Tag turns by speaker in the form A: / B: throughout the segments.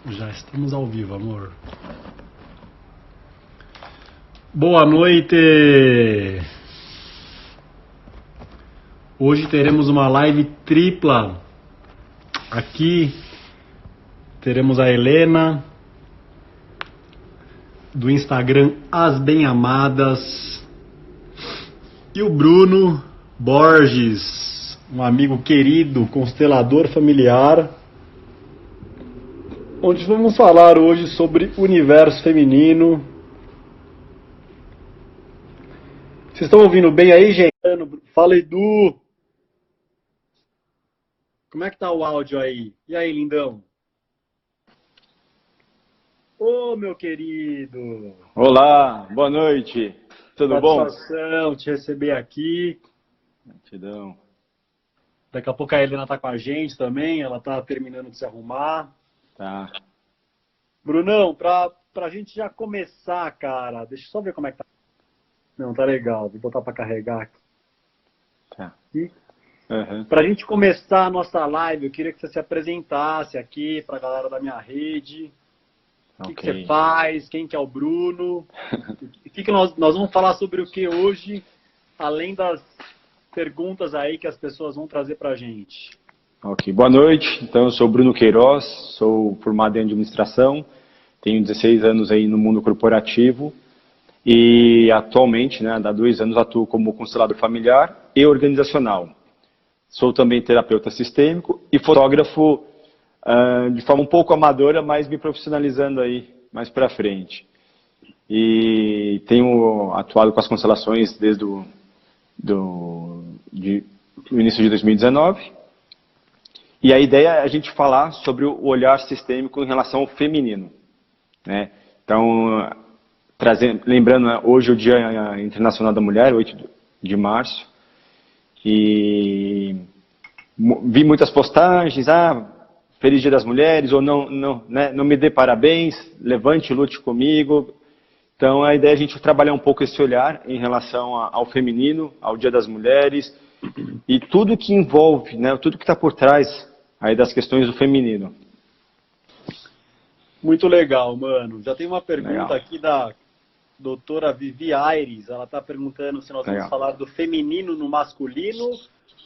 A: Já estamos ao vivo, amor. Boa noite! Hoje teremos uma live tripla. Aqui teremos a Helena, do Instagram As Bem Amadas, e o Bruno Borges, um amigo querido, constelador familiar, onde vamos falar hoje sobre o universo feminino. Vocês estão ouvindo bem aí, gente? Fala, Edu! Como é que tá o áudio aí? E aí, lindão? Ô, meu querido!
B: Olá, boa noite. Tudo bom?
A: Satisfação te receber aqui.
B: Gratidão.
A: Daqui a pouco a Helena tá com a gente também, ela tá terminando de se arrumar.
B: Tá.
A: Brunão, pra gente já começar, cara, deixa eu só ver como é que tá. Não, tá legal, vou botar pra carregar aqui.
B: Tá.
A: E,
B: Uhum.
A: pra gente começar a nossa live, eu queria que você se apresentasse aqui pra galera da minha rede. O que você
B: Ok.
A: faz, quem que é o Bruno. O que nós vamos falar sobre o que hoje, além das perguntas aí que as pessoas vão trazer pra gente.
B: Ok. Boa noite. Então, eu sou Bruno Queiroz, sou formado em administração, tenho 16 anos aí no mundo corporativo e atualmente, né, há 2 anos atuo como constelador familiar e organizacional. Sou também terapeuta sistêmico e fotógrafo de forma um pouco amadora, mas me profissionalizando aí mais para frente. E tenho atuado com as constelações desde o início de 2019. E a ideia é a gente falar sobre o olhar sistêmico em relação ao feminino, né? Então, lembrando, né, hoje é o Dia Internacional da Mulher, 8 de março, e vi muitas postagens, Feliz Dia das Mulheres, ou não me dê parabéns, levante e lute comigo. Então, a ideia é a gente trabalhar um pouco esse olhar em relação ao feminino, ao Dia das Mulheres, e tudo que envolve, né, tudo que está por trás aí das questões do feminino.
A: Muito legal, mano. Já tem uma pergunta
B: Legal,
A: aqui da doutora Vivi Aires. Ela está perguntando se nós vamos
B: legal.
A: falar do feminino no masculino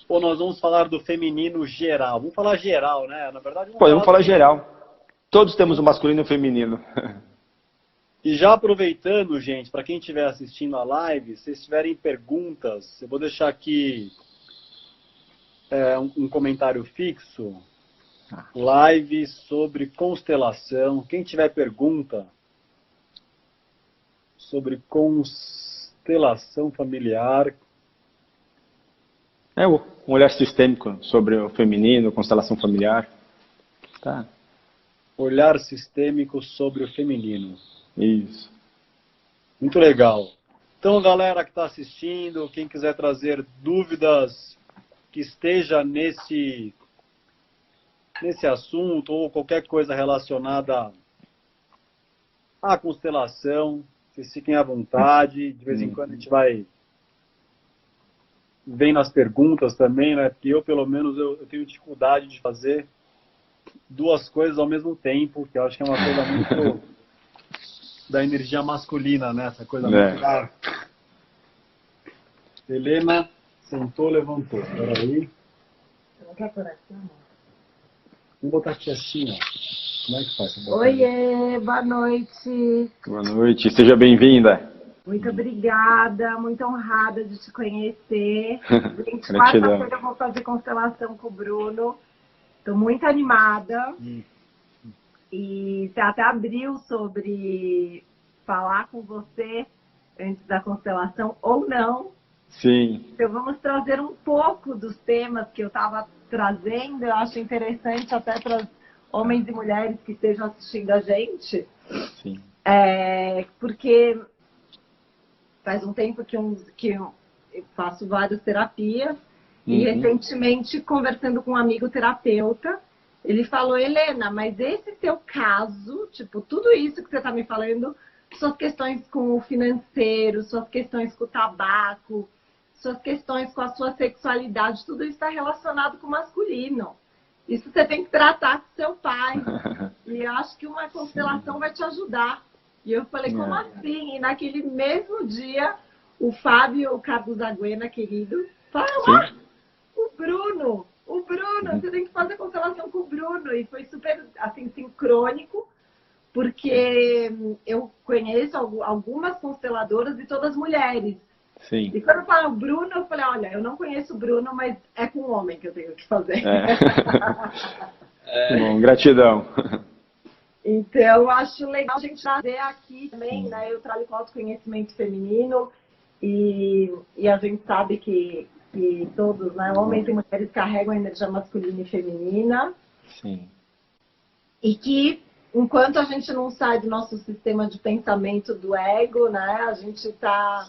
A: ou nós vamos falar do feminino geral. Vamos falar geral, né? Na verdade, vamos
B: Podemos
A: falar
B: falar
A: do...
B: geral. Todos temos o masculino e o feminino.
A: E já aproveitando, gente, para quem estiver assistindo a live, se tiverem perguntas, eu vou deixar aqui um comentário fixo. Live sobre constelação. Quem tiver pergunta sobre constelação familiar,
B: É um olhar sistêmico sobre o feminino, constelação familiar. Tá.
A: olhar sistêmico sobre o feminino.
B: Isso.
A: Muito legal. Então, galera que está assistindo, quem quiser trazer dúvidas que esteja nesse assunto ou qualquer coisa relacionada à constelação, vocês fiquem à vontade. De vez em quando a gente vai vendo as perguntas também, né? Porque eu, pelo menos, eu tenho dificuldade de fazer duas coisas ao mesmo tempo, que eu acho que é uma coisa muito da energia masculina, né? Essa coisa muito da... Helena sentou, levantou. Peraí.
C: Não quer por aqui, amor?
A: Vamos botar aqui assim, ó. Como é que faz?
C: Oiê, boa noite.
B: Boa noite, seja bem-vinda.
C: Muito obrigada, muito honrada de te conhecer. Gente,
B: Gratidão.
C: quarta-feira eu vou fazer constelação com o Bruno. Estou muito animada. E você até abriu sobre falar com você antes da constelação ou não.
B: Sim.
C: Então vamos trazer um pouco dos temas que eu estava trazendo. Eu acho interessante até para os homens e mulheres que estejam assistindo a gente.
B: Sim.
C: Porque faz um tempo que eu faço várias terapias e recentemente, conversando com um amigo terapeuta, ele falou: Helena, mas esse teu caso, tipo, tudo isso que você está me falando, suas questões com o financeiro, suas questões com o tabaco, suas questões com a sua sexualidade, tudo isso está relacionado com o masculino. Isso você tem que tratar com seu pai. E eu acho que uma constelação vai te ajudar. E eu falei, como assim? E naquele mesmo dia, o Fábio Cardozaguena, querido, falou, o Bruno, você tem que fazer constelação com o Bruno. E foi super, assim, sincrônico, porque eu conheço algumas consteladoras e todas mulheres.
B: Sim.
C: E quando eu falo Bruno, eu falei, olha, eu não conheço o Bruno, mas é com um homem que eu tenho que fazer.
B: Bom, gratidão.
C: Então, acho legal a gente trazer aqui também, né? Eu trabalho com autoconhecimento feminino e a gente sabe que todos, né, homens e mulheres carregam a energia masculina e feminina.
B: Sim.
C: E que, enquanto a gente não sai do nosso sistema de pensamento do ego, né, a gente está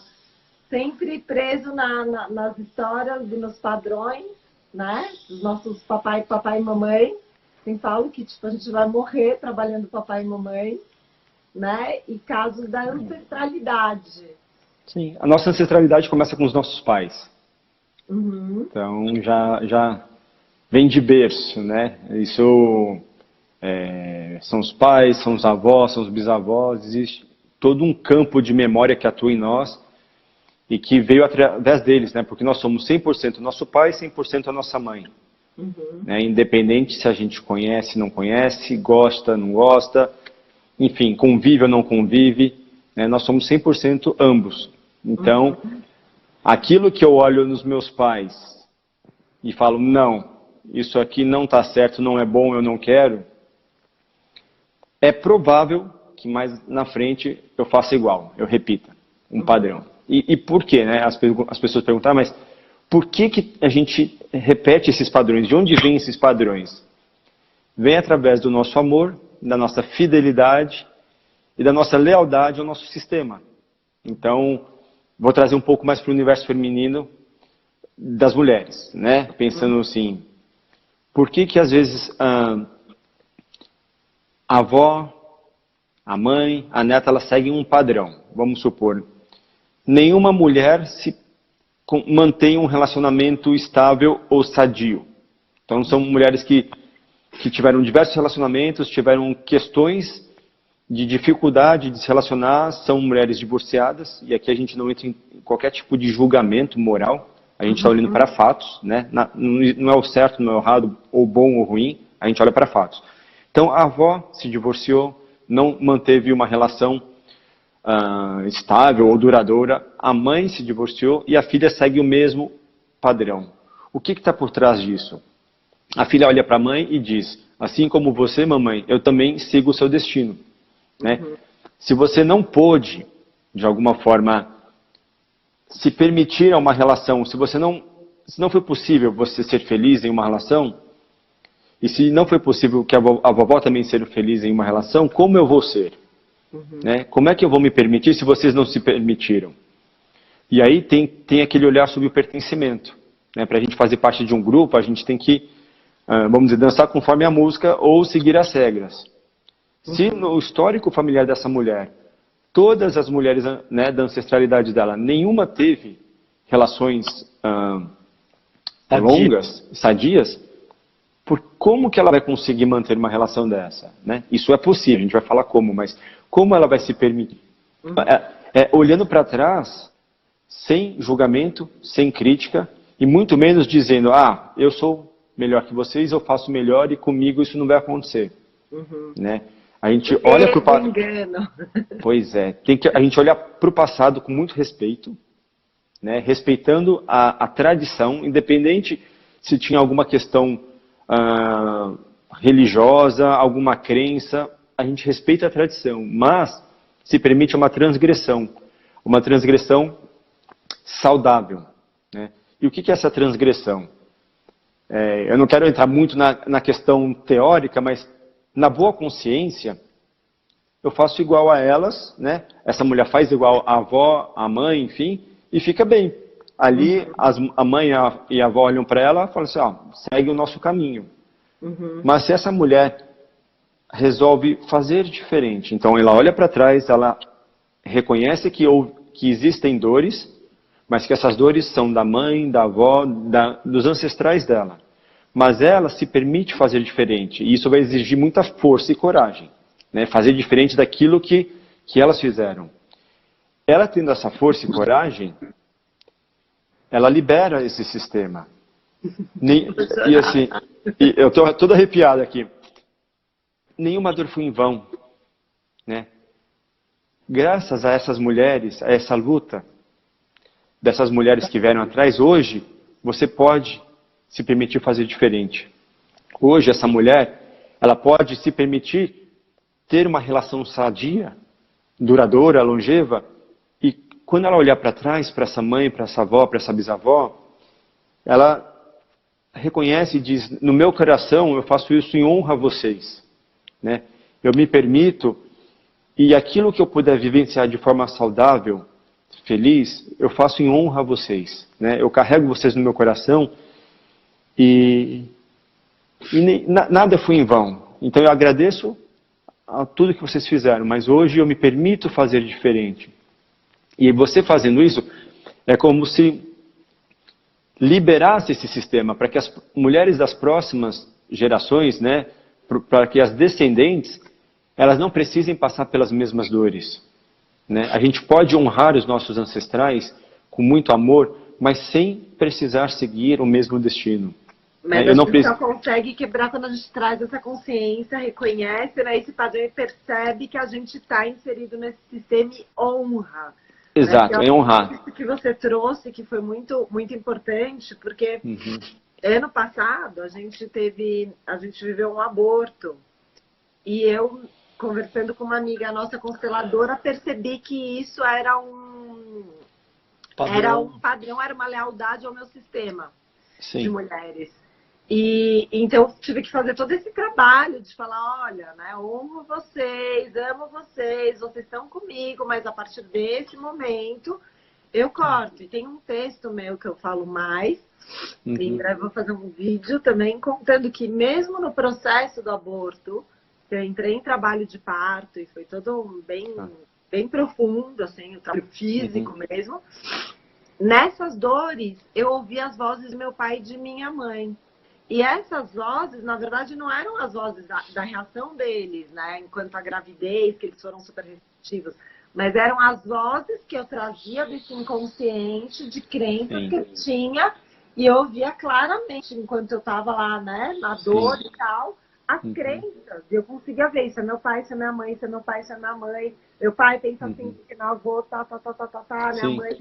C: sempre preso nas histórias e nos padrões, né, dos nossos papai e mamãe. Sempre falo que tipo, a gente vai morrer trabalhando papai e mamãe, né, e casos da ancestralidade.
B: Sim, a nossa ancestralidade começa com os nossos pais.
C: Uhum.
B: Então, já vem de berço, né? Isso são os pais, são os avós, são os bisavós. Existe todo um campo de memória que atua em nós e que veio através deles, né? Porque nós somos 100% nosso pai e 100% a nossa mãe.
C: Uhum.
B: Né? Independente se a gente conhece, não conhece, gosta, não gosta, enfim, convive ou não convive, né? Nós somos 100% ambos. Então, aquilo que eu olho nos meus pais e falo, não, isso aqui não está certo, não é bom, eu não quero, é provável que mais na frente eu faça igual, eu repita um padrão. E por quê? Né? As pessoas perguntam, mas por que a gente repete esses padrões? De onde vêm esses padrões? Vem através do nosso amor, da nossa fidelidade e da nossa lealdade ao nosso sistema. Então, vou trazer um pouco mais para o universo feminino das mulheres, né? Pensando assim, por que às vezes a avó, a mãe, a neta, elas seguem um padrão? Vamos supor, nenhuma mulher mantém um relacionamento estável ou sadio. Então, são mulheres que tiveram diversos relacionamentos, tiveram questões de dificuldade de se relacionar, são mulheres divorciadas, e aqui a gente não entra em qualquer tipo de julgamento moral, a gente está olhando para fatos, né? Não é o certo, não é o errado, ou bom ou ruim, a gente olha para fatos. Então, a avó se divorciou, não manteve uma relação estável ou duradoura, a mãe se divorciou e a filha segue o mesmo padrão. O que está por trás disso? A filha olha para a mãe e diz, assim como você, mamãe, eu também sigo o seu destino. Né? Se você não pôde, de alguma forma, se permitir a uma relação, se não foi possível você ser feliz em uma relação, e se não foi possível que a vovó também seja feliz em uma relação, como eu vou ser? Né? Como é que eu vou me permitir se vocês não se permitiram? E aí tem aquele olhar sobre o pertencimento. Né? Para a gente fazer parte de um grupo, a gente tem que, vamos dizer, dançar conforme a música ou seguir as regras. Se no histórico familiar dessa mulher, todas as mulheres, né, da ancestralidade dela, nenhuma teve relações longas, sadias, como que ela vai conseguir manter uma relação dessa? Né? Isso é possível, a gente vai falar como, mas como ela vai se permitir? Olhando para trás, sem julgamento, sem crítica, e muito menos dizendo, eu sou melhor que vocês, eu faço melhor e comigo isso não vai acontecer. Né? A gente olha para o passado. Pois é, a gente olha para o passado com muito respeito, né? Respeitando a tradição, independente se tinha alguma questão religiosa, alguma crença, a gente respeita a tradição, mas se permite uma transgressão saudável. Né? E o que é essa transgressão? Eu não quero entrar muito na questão teórica, mas na boa consciência, eu faço igual a elas, né? Essa mulher faz igual a avó, a mãe, enfim, e fica bem. Ali, a mãe e a avó olham para ela e falam assim, segue o nosso caminho. Mas se essa mulher resolve fazer diferente, então ela olha para trás, ela reconhece que existem dores, mas que essas dores são da mãe, da avó, dos ancestrais dela. mas ela se permite fazer diferente. E isso vai exigir muita força e coragem, né? Fazer diferente daquilo que elas fizeram. Ela tendo essa força e coragem, ela libera esse sistema. E assim, eu estou todo arrepiado aqui. Nenhuma dor foi em vão, né? Graças a essas mulheres, a essa luta dessas mulheres que vieram atrás, hoje você pode se permitir fazer diferente. Hoje essa mulher, ela pode se permitir ter uma relação sadia, duradoura, longeva, e quando ela olhar para trás, para essa mãe, para essa avó, para essa bisavó, ela reconhece e diz, no meu coração eu faço isso em honra a vocês, né? Eu me permito, e aquilo que eu puder vivenciar de forma saudável, feliz, eu faço em honra a vocês, né? Eu carrego vocês no meu coração e nada foi em vão. Então eu agradeço a tudo que vocês fizeram, mas hoje eu me permito fazer diferente. E você fazendo isso, é como se liberasse esse sistema para que as mulheres das próximas gerações, né, para que as descendentes, elas não precisem passar pelas mesmas dores, né? A gente pode honrar os nossos ancestrais com muito amor, mas sem precisar seguir o mesmo destino.
C: Mas a gente só consegue quebrar quando a gente traz essa consciência, reconhece, né, esse padrão e percebe que a gente está inserido nesse sistema e honra.
B: Exato,
C: né?
B: É honrar.
C: Isso que você trouxe, que foi muito, muito importante, porque ano passado a gente viveu um aborto e eu, conversando com uma amiga nossa consteladora, percebi que isso era um padrão, era uma lealdade ao meu sistema de mulheres. E então eu tive que fazer todo esse trabalho de falar, olha, né, honro vocês, amo vocês, vocês estão comigo, mas a partir desse momento eu corto. E tem um texto meu que eu falo mais, e em breve vou fazer um vídeo também contando que mesmo no processo do aborto, eu entrei em trabalho de parto e foi todo bem profundo, assim, o trabalho físico mesmo. Nessas dores, eu ouvi as vozes do meu pai e de minha mãe. E essas vozes, na verdade, não eram as vozes da reação deles, né? Enquanto a gravidez, que eles foram super restritivos. Mas eram as vozes que eu trazia desse inconsciente, de crenças que eu tinha. E eu ouvia claramente, enquanto eu estava lá, né? Na dor e tal, as crenças. E eu conseguia ver, isso é meu pai, isso é minha mãe, isso é meu pai, isso é minha mãe. Meu pai pensa assim, que meu avô, minha mãe...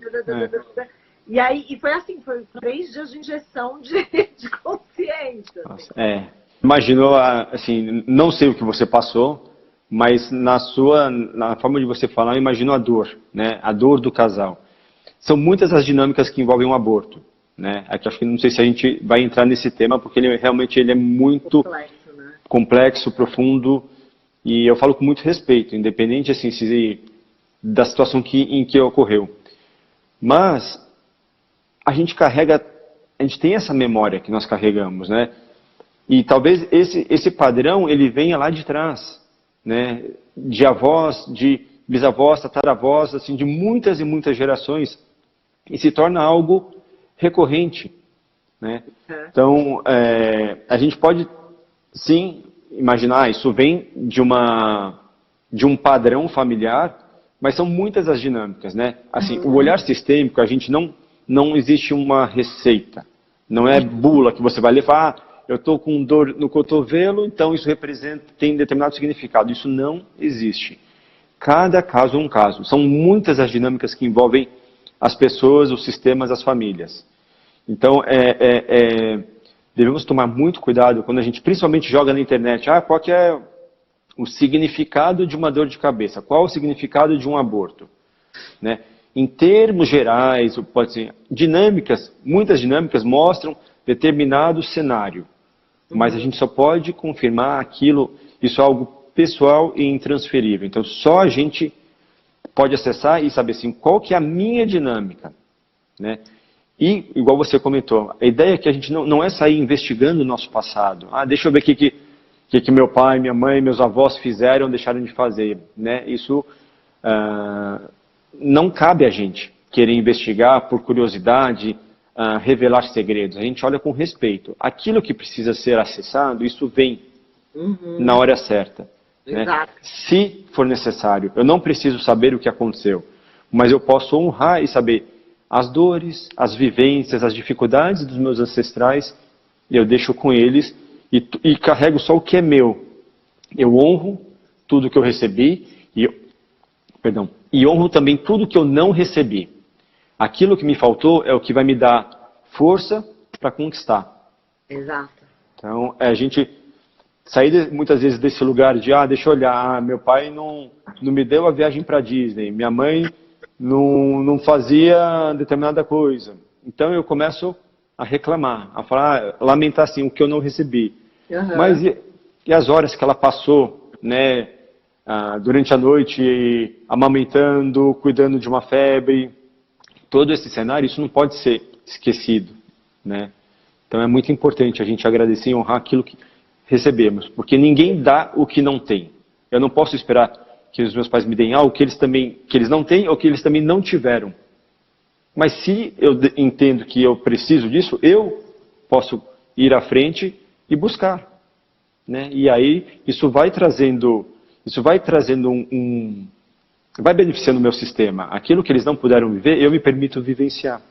C: E aí, foi assim, foi 3 dias de injeção de consciência.
B: Nossa, Imagino, assim, não sei o que você passou, mas na forma de você falar, eu imagino a dor, né? A dor do casal. São muitas as dinâmicas que envolvem um aborto, né? Aqui, acho que não sei se a gente vai entrar nesse tema, porque ele é muito complexo, profundo, e eu falo com muito respeito, independente assim, da situação em que ocorreu. Mas a gente tem essa memória que nós carregamos, né? E talvez esse padrão, ele venha lá de trás, né? De avós, de bisavós, tataravós, assim, de muitas e muitas gerações, e se torna algo recorrente, né? Então, a gente pode, sim, imaginar, isso vem de um padrão familiar, mas são muitas as dinâmicas, né? Assim, o olhar sistêmico, a gente não existe uma receita. Não é bula que você vai ler e falar, eu estou com dor no cotovelo, então isso tem determinado significado. Isso não existe. Cada caso é um caso. São muitas as dinâmicas que envolvem as pessoas, os sistemas, as famílias. Então, devemos tomar muito cuidado quando a gente principalmente joga na internet, qual que é o significado de uma dor de cabeça? Qual o significado de um aborto? Né? Em termos gerais, pode ser muitas dinâmicas mostram determinado cenário, mas a gente só pode confirmar aquilo, isso é algo pessoal e intransferível. Então, só a gente pode acessar e saber assim, qual que é a minha dinâmica, né? E, igual você comentou, a ideia é que a gente não é sair investigando o nosso passado. Deixa eu ver o que meu pai, minha mãe, meus avós fizeram ou deixaram de fazer, né? Isso não cabe a gente querer investigar por curiosidade, revelar segredos, a gente olha com respeito. Aquilo que precisa ser acessado, isso vem na hora certa. Né? Se for necessário, eu não preciso saber o que aconteceu, mas eu posso honrar e saber as dores, as vivências, as dificuldades dos meus ancestrais, e eu deixo com eles e carrego só o que é meu. Eu honro tudo que eu recebi e honro também tudo que eu não recebi. Aquilo que me faltou é o que vai me dar força para conquistar.
C: Exato.
B: Então, a gente sair muitas vezes desse lugar de, deixa eu olhar, meu pai não me deu a viagem para Disney, minha mãe não fazia determinada coisa. Então eu começo a reclamar, a falar, lamentar assim, o que eu não recebi. Mas e as horas que ela passou, né, durante a noite, amamentando, cuidando de uma febre, todo esse cenário, isso não pode ser esquecido, né? Então é muito importante a gente agradecer e honrar aquilo que recebemos, porque ninguém dá o que não tem. Eu não posso esperar que os meus pais me deem algo que eles não têm ou que eles também não tiveram. Mas se eu entendo que eu preciso disso, eu posso ir à frente e buscar, né? E aí isso vai trazendo vai beneficiando o meu sistema. Aquilo que eles não puderam viver, eu me permito vivenciar.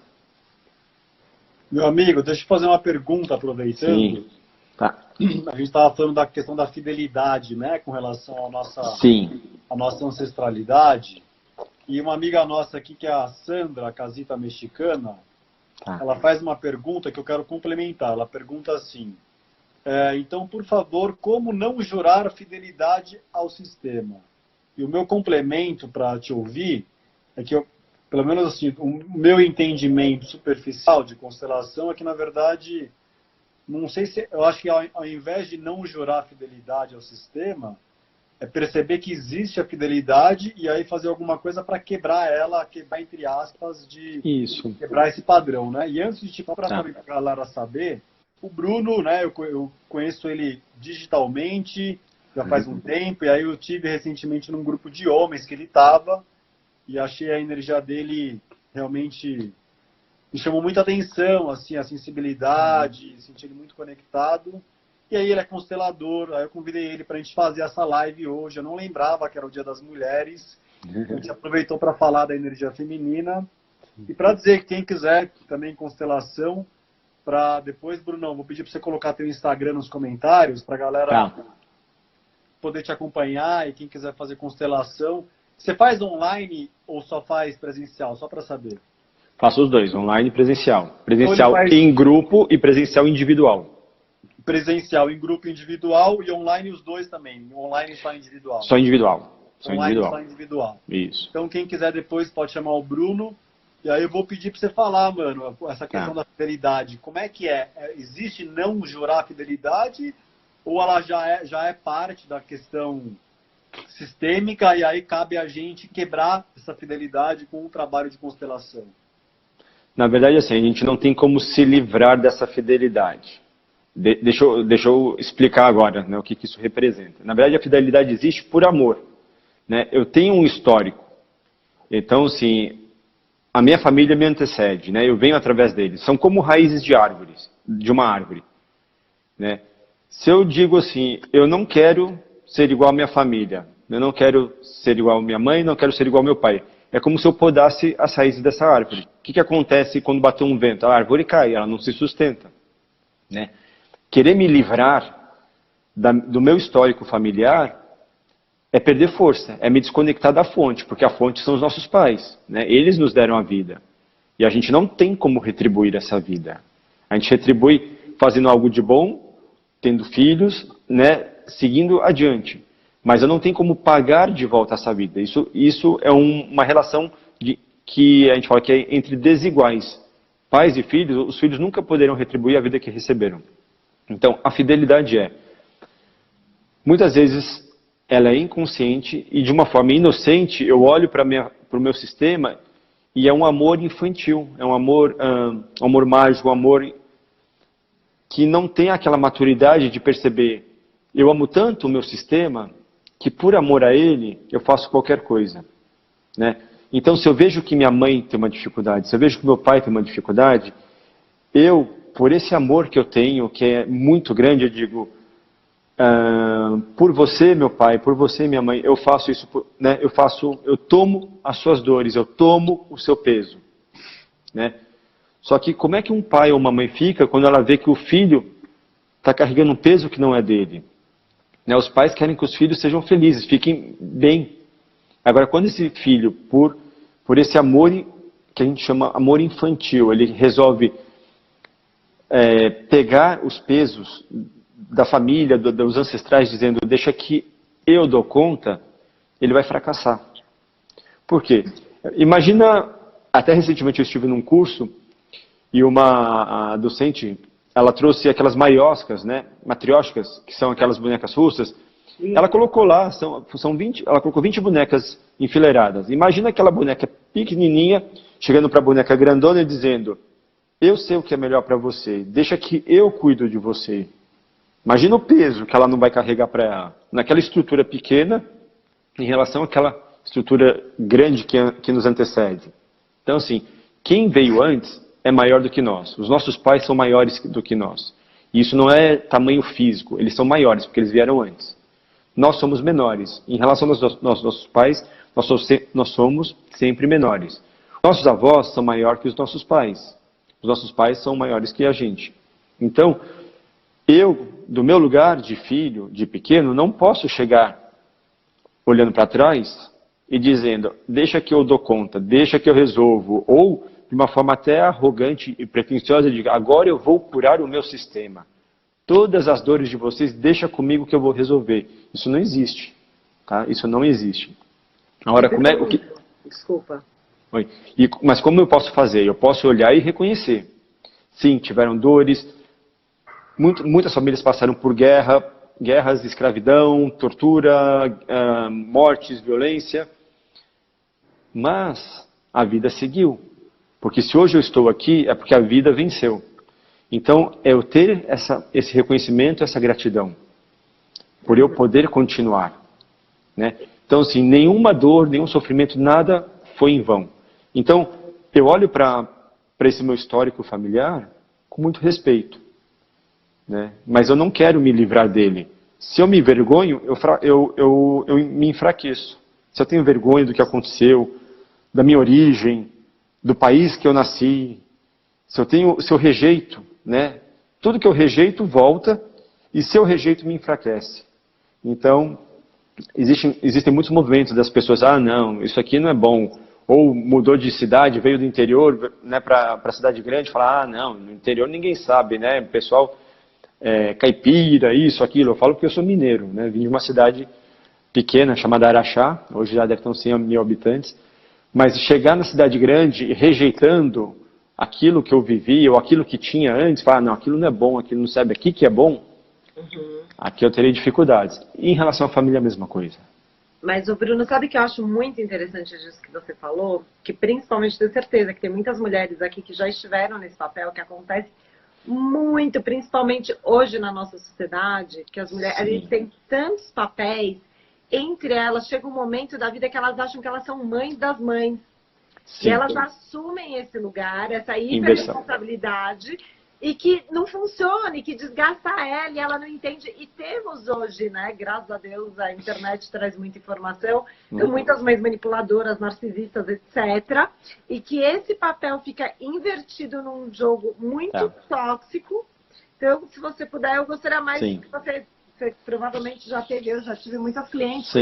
A: Meu amigo, deixa eu fazer uma pergunta, aproveitando.
B: Sim. Tá.
A: A gente estava falando da questão da fidelidade, né, com relação à nossa ancestralidade. E uma amiga nossa aqui, que é a Sandra, a Casita Mexicana, ela faz uma pergunta que eu quero complementar. Ela pergunta assim, então, por favor, como não jurar fidelidade ao sistema? E o meu complemento para te ouvir é que, pelo menos assim, o meu entendimento superficial de constelação é que, na verdade, não sei se, eu acho que ao invés de não jurar fidelidade ao sistema, é perceber que existe a fidelidade e aí fazer alguma coisa para quebrar ela, quebrar entre aspas, quebrar esse padrão, né? E antes de para a galera saber, o Bruno, né, eu conheço ele digitalmente, já faz um tempo, e aí eu tive recentemente num grupo de homens que ele estava, e achei a energia dele realmente me chamou muita atenção, assim, a sensibilidade, senti ele muito conectado. E aí ele é constelador, aí eu convidei ele para a gente fazer essa live hoje. Eu não lembrava que era o Dia das Mulheres. A gente aproveitou para falar da energia feminina. E para dizer que quem quiser também constelação, para depois, Brunão, vou pedir para você colocar teu Instagram nos comentários, para a galera poder te acompanhar, e quem quiser fazer constelação. Você faz online ou só faz presencial? Só para saber.
B: Faço os dois, online e presencial. Presencial em grupo e presencial individual.
A: Presencial em grupo individual e online os dois também. Online só individual.
B: Só individual.
A: Online só individual.
B: Isso.
A: Então quem quiser depois pode chamar o Bruno. E aí eu vou pedir para você falar, mano, essa questão da fidelidade. Como é que é? Existe não jurar fidelidade? Ou ela já é parte da questão sistêmica e aí cabe a gente quebrar essa fidelidade com o trabalho de constelação?
B: Na verdade, assim, a gente não tem como se livrar dessa fidelidade. Deixa eu explicar agora, né, o que isso representa. Na verdade, a fidelidade existe por amor, né? Eu tenho um histórico. Então, assim, a minha família me antecede, né? Eu venho através deles. São como raízes de uma árvore, né? Se eu digo assim, eu não quero ser igual à minha família, eu não quero ser igual à minha mãe, não quero ser igual ao meu pai. É como se eu podasse as raízes dessa árvore. O que acontece quando bater um vento? A árvore cai, ela não se sustenta, né? Querer me livrar do meu histórico familiar é perder força, é me desconectar da fonte, porque a fonte são os nossos pais, né? Eles nos deram a vida. E a gente não tem como retribuir essa vida. A gente retribui fazendo algo de bom, tendo filhos, né? Seguindo adiante. Mas eu não tenho como pagar de volta essa vida. Isso é uma relação que a gente fala que é entre desiguais. Pais e filhos, os filhos nunca poderão retribuir a vida que receberam. Então, a fidelidade muitas vezes, ela é inconsciente e de uma forma inocente, eu olho para o meu sistema e é um amor infantil, é um amor mágico, um amor que não tem aquela maturidade de perceber, eu amo tanto o meu sistema que por amor a ele, eu faço qualquer coisa, né? Então, se eu vejo que minha mãe tem uma dificuldade, se eu vejo que meu pai tem uma dificuldade, por esse amor que eu tenho, que é muito grande, eu digo, por você, meu pai, por você, minha mãe, eu faço isso, né? Eu tomo as suas dores, eu tomo o seu peso, né? Só que como é que um pai ou uma mãe fica quando ela vê que o filho está carregando um peso que não é dele? Né? Os pais querem que os filhos sejam felizes, fiquem bem. Agora, quando esse filho, por esse amor que a gente chama amor infantil, ele resolve pegar os pesos da família, dos ancestrais, dizendo, deixa que eu dou conta, ele vai fracassar. Por quê? Imagina, até recentemente eu estive num curso e a docente, ela trouxe aquelas maioscas, né, matrióticas, que são aquelas bonecas russas. Ela colocou lá, ela colocou 20 bonecas enfileiradas. Imagina aquela boneca pequenininha, chegando para a boneca grandona e dizendo, eu sei o que é melhor para você, deixa que eu cuido de você. Imagina o peso que ela não vai carregar para ela, naquela estrutura pequena, em relação àquela estrutura grande que nos antecede. Então, assim, quem veio antes é maior do que nós. Os nossos pais são maiores do que nós. E isso não é tamanho físico, eles são maiores, porque eles vieram antes. Nós somos menores. Em relação aos nossos pais, nós somos sempre menores. Nossos avós são maiores que os nossos pais. Os nossos pais são maiores que a gente. Então, eu, do meu lugar de filho, de pequeno, não posso chegar olhando para trás e dizendo, deixa que eu dou conta, deixa que eu resolvo, ou de uma forma até arrogante e pretensiosa, de agora eu vou curar o meu sistema. Todas as dores de vocês, deixa comigo que eu vou resolver. Isso não existe. Tá? Isso não existe. Agora, como é...
C: Desculpa.
B: Oi. Mas como eu posso fazer? Eu posso olhar e reconhecer. Sim, tiveram dores. Muitas famílias passaram por guerras, escravidão, tortura, mortes, violência. Mas a vida seguiu. Porque se hoje eu estou aqui, é porque a vida venceu. Então, é eu ter esse reconhecimento, essa gratidão. Por eu poder continuar. Né? Então, assim, nenhuma dor, nenhum sofrimento, nada foi em vão. Então, eu olho para esse meu histórico familiar com muito respeito. Né? Mas eu não quero me livrar dele. Se eu me envergonho, eu me enfraqueço. Se eu tenho vergonha do que aconteceu, da minha origem, do país que eu nasci, se eu rejeito, né? Tudo que eu rejeito volta, e se eu rejeito me enfraquece. Então, existem muitos movimentos das pessoas, não, isso aqui não é bom, ou mudou de cidade, veio do interior, né, para a cidade grande, fala, não, no interior ninguém sabe, né, o pessoal caipira, isso, aquilo. Eu falo porque eu sou mineiro, né, vim de uma cidade pequena chamada Araxá, hoje já deve ter uns 100 mil habitantes, mas chegar na cidade grande rejeitando aquilo que eu vivi, ou aquilo que tinha antes, falar, não, aquilo não é bom, aquilo não sabe aqui que é bom, aqui eu teria dificuldades. E em relação à família, a mesma coisa.
C: Mas, Bruno, sabe que eu acho muito interessante disso que você falou? Que principalmente, tenho certeza que tem muitas mulheres aqui que já estiveram nesse papel, que acontece muito, principalmente hoje na nossa sociedade, que as mulheres têm tantos papéis, entre elas chega um momento da vida que elas acham que elas são mães das mães. Sim. E elas assumem esse lugar, essa hiperresponsabilidade, e que não funciona, e que desgasta ela, e ela não entende. E temos hoje, né, graças a Deus, a internet traz muita informação, então muitas mães manipuladoras, narcisistas, etc. E que esse papel fica invertido num jogo muito tóxico. Então, se você puder, eu gostaria mais que você provavelmente já teve, eu já tive muitas clientes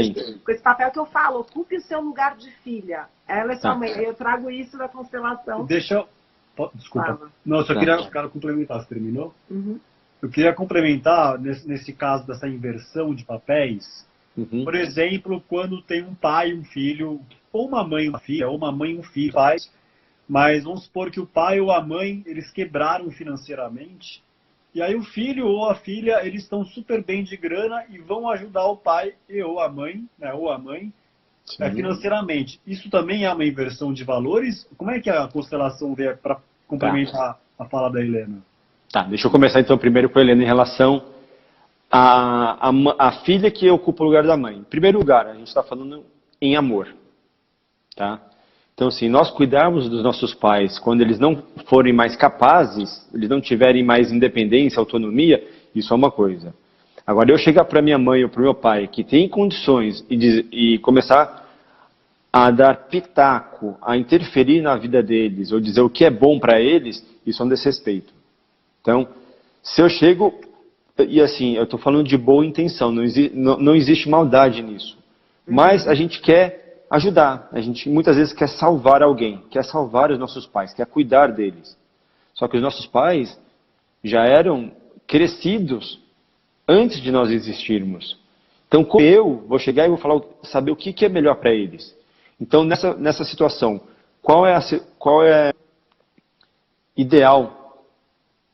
C: com esse papel que eu falo, ocupe o seu lugar de filha. Ela é sua mãe. Eu trago isso da constelação.
A: Desculpa. Fala. Não, eu só queria complementar. Você terminou? Eu queria complementar, nesse caso dessa inversão de papéis, por exemplo, quando tem um pai e um filho, ou uma mãe e uma filha, ou uma mãe e um filho, pais, mas vamos supor que o pai ou a mãe, eles quebraram financeiramente, e aí o filho ou a filha, eles estão super bem de grana e vão ajudar o pai ou a mãe, né, financeiramente. Isso também é uma inversão de valores? Como é que a constelação vê para complementar a fala da Helena?
B: Deixa eu começar então primeiro com a Helena em relação à filha que ocupa o lugar da mãe. Em primeiro lugar, a gente está falando em amor. Tá? Então, assim, nós cuidarmos dos nossos pais quando eles não forem mais capazes, eles não tiverem mais independência, autonomia, isso é uma coisa. Agora, eu chegar para minha mãe ou para o meu pai que tem condições e começar a dar pitaco, a interferir na vida deles, ou dizer o que é bom para eles, isso é um desrespeito. Então, se eu chego, e assim, eu estou falando de boa intenção, não existe maldade nisso. Mas a gente quer ajudar, a gente muitas vezes quer salvar alguém, quer salvar os nossos pais, quer cuidar deles. Só que os nossos pais já eram crescidos antes de nós existirmos. Então, como eu vou chegar e vou saber o que é melhor para eles. Então, nessa situação, qual é ideal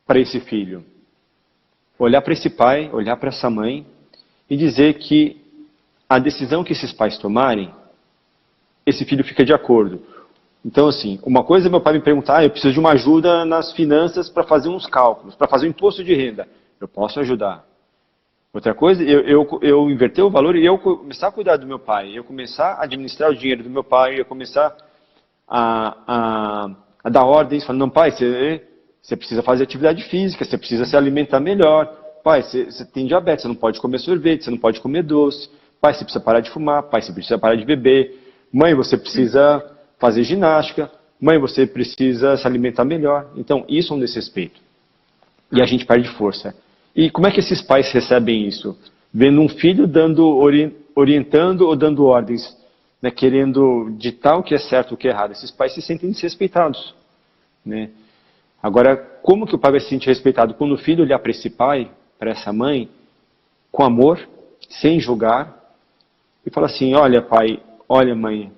B: para esse filho? Olhar para esse pai, olhar para essa mãe e dizer que a decisão que esses pais tomarem, esse filho fica de acordo. Então, assim, uma coisa é meu pai me perguntar, eu preciso de uma ajuda nas finanças para fazer uns cálculos, para fazer um imposto de renda. Eu posso ajudar. Outra coisa, eu inverter o valor e eu começar a cuidar do meu pai, eu começar a administrar o dinheiro do meu pai, eu começar a dar ordens, falando, não, pai, você precisa fazer atividade física, você precisa se alimentar melhor. Pai, você tem diabetes, você não pode comer sorvete, você não pode comer doce. Pai, você precisa parar de fumar. Pai, você precisa parar de beber. Mãe, você precisa fazer ginástica. Mãe, você precisa se alimentar melhor. Então, isso é um desrespeito. E a gente perde força. E como é que esses pais recebem isso? Vendo um filho orientando ou dando ordens, né, querendo ditar o que é certo e o que é errado. Esses pais se sentem desrespeitados, né? Agora, como que o pai vai se sentir respeitado? Quando o filho olhar para esse pai, para essa mãe, com amor, sem julgar, e falar assim, olha pai, olha mãe,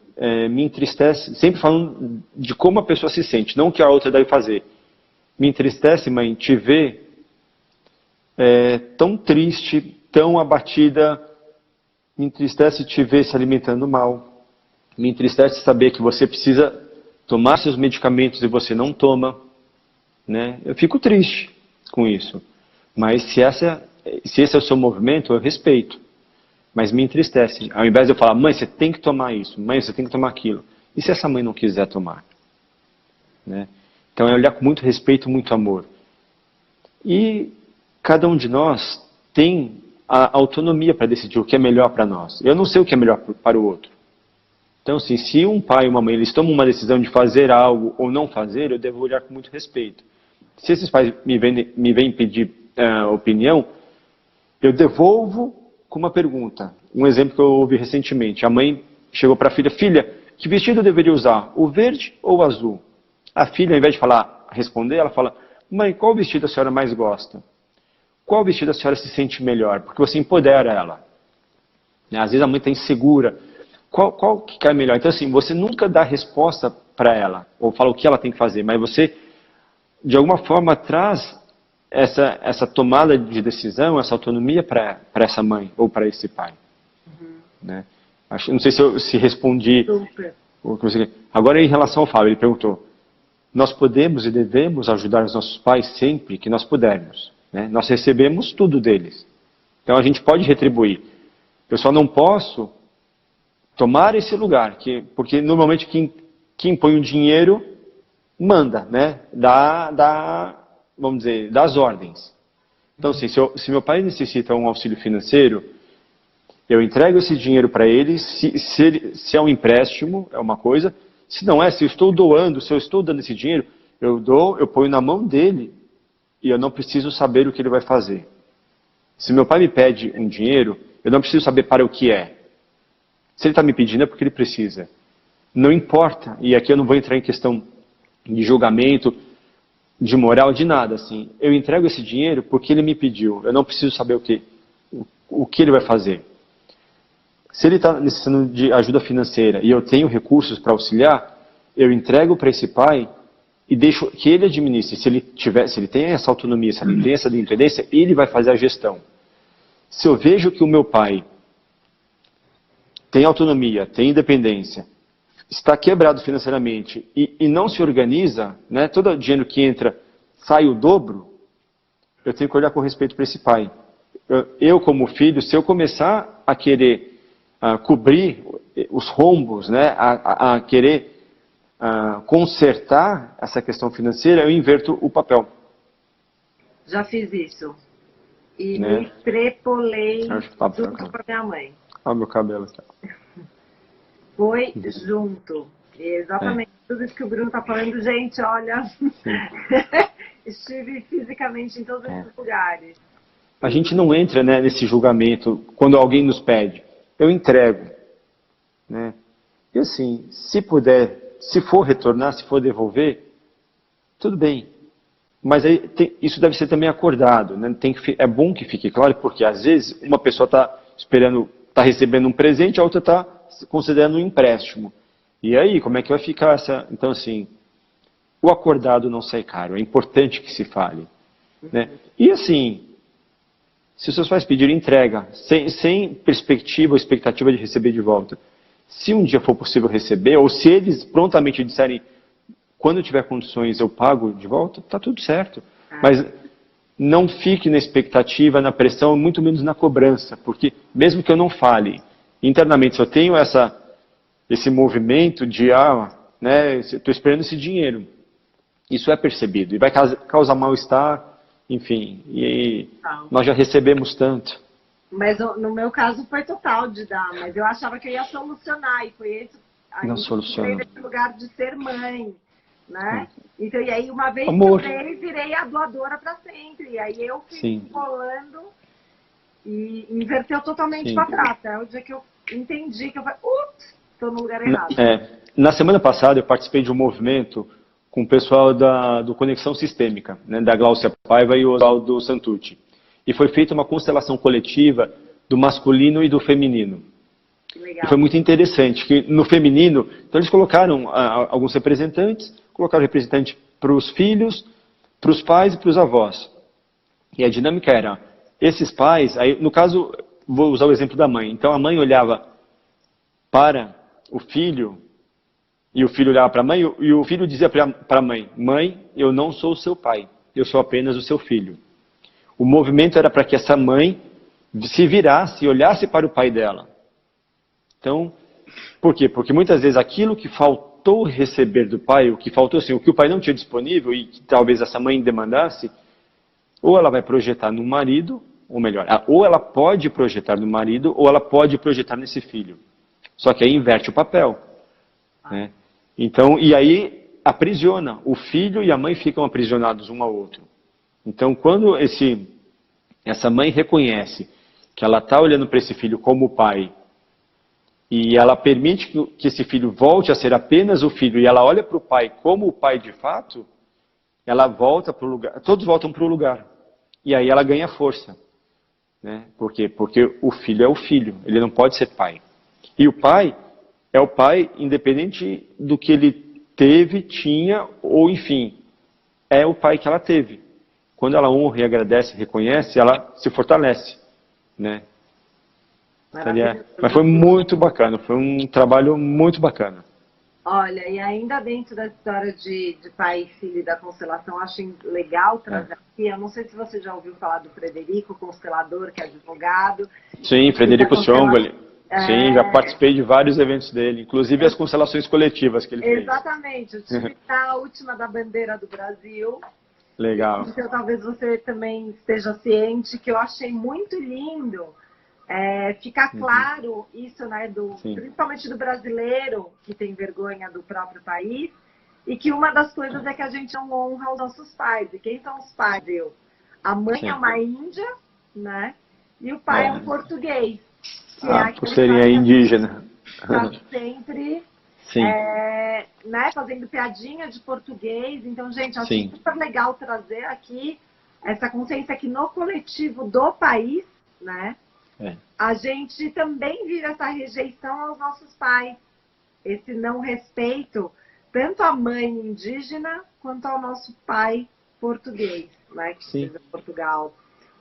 B: me entristece, sempre falando de como a pessoa se sente, não o que a outra deve fazer. Me entristece, mãe, te ver tão triste, tão abatida, me entristece te ver se alimentando mal, me entristece saber que você precisa tomar seus medicamentos e você não toma, né? Eu fico triste com isso, mas se esse é o seu movimento, eu respeito, mas me entristece. Ao invés de eu falar, mãe, você tem que tomar isso, mãe, você tem que tomar aquilo, e se essa mãe não quiser tomar? Né? Então é olhar com muito respeito, muito amor. E cada um de nós tem a autonomia para decidir o que é melhor para nós. Eu não sei o que é melhor para o outro. Então, assim, se um pai e uma mãe eles tomam uma decisão de fazer algo ou não fazer, eu devo olhar com muito respeito. Se esses pais me vêm pedir opinião, eu devolvo com uma pergunta. Um exemplo que eu ouvi recentemente. A mãe chegou para a filha, filha, que vestido eu deveria usar? O verde ou o azul? A filha, ao invés de responder, ela fala, mãe, qual vestido a senhora mais gosta? Qual vestido a senhora se sente melhor? Porque você empodera ela. Às vezes a mãe está insegura. Qual que cai melhor? Então, assim, você nunca dá resposta para ela, ou fala o que ela tem que fazer, mas você, de alguma forma, traz essa tomada de decisão, essa autonomia para essa mãe, ou para esse pai. Né? Não sei se eu respondi. O que você... Agora, em relação ao Fábio, ele perguntou, nós podemos e devemos ajudar os nossos pais sempre que nós pudermos. Né? Nós recebemos tudo deles. Então, a gente pode retribuir. Eu só não posso tomar esse lugar, porque normalmente quem põe o dinheiro manda, né? Vamos dizer, dá as ordens. Então, assim, se meu pai necessita um auxílio financeiro, eu entrego esse dinheiro para ele, se é um empréstimo, é uma coisa, se não é, se eu estou doando, se eu estou dando esse dinheiro, eu ponho na mão dele e eu não preciso saber o que ele vai fazer. Se meu pai me pede um dinheiro, eu não preciso saber para o que é. Se ele está me pedindo é porque ele precisa. Não importa, e aqui eu não vou entrar em questão de julgamento, de moral, de nada. Assim. Eu entrego esse dinheiro porque ele me pediu. Eu não preciso saber o que ele vai fazer. Se ele está necessitando de ajuda financeira e eu tenho recursos para auxiliar, eu entrego para esse pai e deixo que ele administre. Se ele tem essa autonomia, se ele tem essa independência, ele vai fazer a gestão. Se eu vejo que o meu pai tem autonomia, tem independência, está quebrado financeiramente e não se organiza, né, todo o dinheiro que entra sai o dobro, eu tenho que olhar com respeito para esse pai. Eu como filho, se eu começar a querer cobrir os rombos, né, a querer consertar essa questão financeira, eu inverto o papel.
C: Já fiz isso. E
B: Né?
C: me extrapolei
B: Acho que tá
C: junto com a minha mãe.
B: Olha o meu cabelo aqui.
C: Foi junto. Exatamente tudo isso que o Bruno está falando. Gente, olha, estive fisicamente em todos esses lugares.
B: A gente não entra, né, nesse julgamento quando alguém nos pede. Eu entrego. Né? E assim, se puder, se for retornar, se for devolver, tudo bem. Mas aí isso deve ser também acordado. Né? É bom que fique claro, porque às vezes uma pessoa está esperando, está recebendo um presente, a outra está considerando um empréstimo. E aí, como é que vai ficar essa... Então, assim, o acordado não sai caro. É importante que se fale. Né? E assim, se os seus pais pedirem entrega, sem perspectiva ou expectativa de receber de volta, se um dia for possível receber, ou se eles prontamente disserem, quando eu tiver condições eu pago de volta, está tudo certo. Mas não fique na expectativa, na pressão, muito menos na cobrança. Porque mesmo que eu não fale, internamente, se eu tenho esse movimento de, né, estou esperando esse dinheiro, isso é percebido. E vai causar mal-estar, enfim. E nós já recebemos tanto.
C: Mas no meu caso foi total de dar, mas eu achava que eu ia solucionar, e foi esse...
B: Não soluciona.
C: Nesse lugar de ser mãe, né? Então, e aí uma vez
B: Amor.
C: que eu virei a doadora para sempre. E aí eu fui rolando e inverteu totalmente para prata. É o dia que eu entendi que eu falei, ups, estou no lugar errado.
B: Na semana passada eu participei de um movimento com o pessoal do Conexão Sistêmica, né, da Glaucia Paiva e o Oswaldo Santucci. E foi feita uma constelação coletiva do masculino e do feminino.
C: Legal.
B: E foi muito interessante, que no feminino, então eles colocaram alguns representantes, colocaram representante para os filhos, para os pais e para os avós. E a dinâmica era, esses pais, aí, no caso, vou usar o exemplo da mãe. Então a mãe olhava para o filho, e o filho olhava para a mãe, e o filho dizia para a mãe, mãe, eu não sou o seu pai, eu sou apenas o seu filho. O movimento era para que essa mãe se virasse e olhasse para o pai dela. Então, por quê? Porque muitas vezes aquilo que faltou receber do pai, o que faltou assim, o que o pai não tinha disponível e que talvez essa mãe demandasse, ou ela vai projetar no marido, ou melhor, ou ela pode projetar no marido, ou ela pode projetar nesse filho. Só que aí inverte o papel. Né? Então, e aí aprisiona. O filho e a mãe ficam aprisionados um ao outro. Então, quando essa mãe reconhece que ela está olhando para esse filho como pai, e ela permite que esse filho volte a ser apenas o filho, e ela olha para o pai como o pai de fato, ela volta para o lugar, todos voltam para o lugar. E aí ela ganha força. Né? Por quê? Porque o filho é o filho, ele não pode ser pai. E o pai é o pai independente do que ele teve, tinha, ou enfim, é o pai que ela teve. Quando ela honra e agradece, reconhece, ela se fortalece, né? Mas foi muito bacana, foi um trabalho muito bacana.
C: Olha, e ainda dentro da história de pai e filho da constelação, acho legal trazer aqui, eu não sei se você já ouviu falar do Frederico, constelador, que é advogado.
B: Sim, Frederico Ciongoli. Sim, já participei de vários eventos dele, inclusive as constelações coletivas que ele fez.
C: Exatamente, eu tive a última da bandeira do Brasil.
B: Legal.
C: Então talvez você também esteja ciente que eu achei muito lindo ficar claro isso, né, principalmente do brasileiro que tem vergonha do próprio país, e que uma das coisas é que a gente não honra os nossos pais. E quem são os pais? A mãe é uma índia, né, e o pai é um português.
B: Por serem indígena.
C: Está sempre né, fazendo piadinha de português. Então, gente, acho super legal trazer aqui essa consciência que no coletivo do país, né, a gente também vive essa rejeição aos nossos pais. Esse não respeito, tanto à mãe indígena quanto ao nosso pai português, né, que seja Portugal.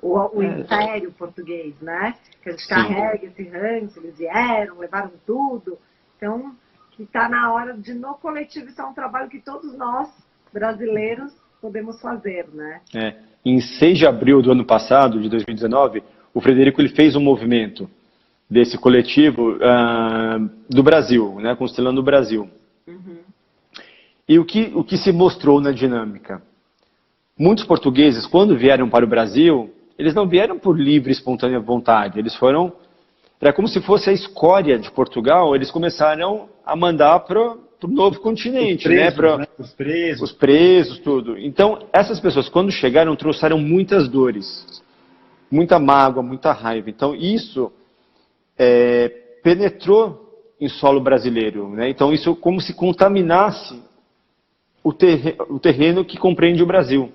C: O Império Português, né? Que a gente carrega esse ranço, eles vieram, levaram tudo. Então, que está na hora de, no coletivo, isso é um trabalho que todos nós, brasileiros, podemos fazer, né?
B: Em 6 de abril do ano passado, de 2019, o Frederico ele fez um movimento desse coletivo do Brasil, né? Constelando o Brasil. E o que se mostrou na dinâmica? Muitos portugueses, quando vieram para o Brasil, eles não vieram por livre e espontânea vontade. Eles foram... Era como se fosse a escória de Portugal. Eles começaram a mandar para o novo continente. Os presos, tudo. Então, essas pessoas, quando chegaram, trouxeram muitas dores. Muita mágoa, muita raiva. Então, isso penetrou em solo brasileiro. Né? Então, isso como se contaminasse o terreno que compreende o Brasil.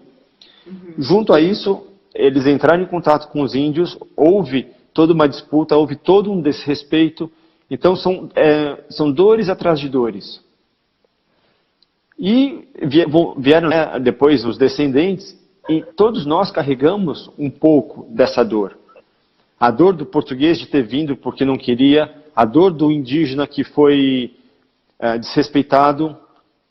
B: Junto a isso, eles entraram em contato com os índios, houve toda uma disputa, houve todo um desrespeito. Então, são dores atrás de dores. E vieram depois os descendentes, e todos nós carregamos um pouco dessa dor. A dor do português de ter vindo porque não queria, a dor do indígena que foi desrespeitado,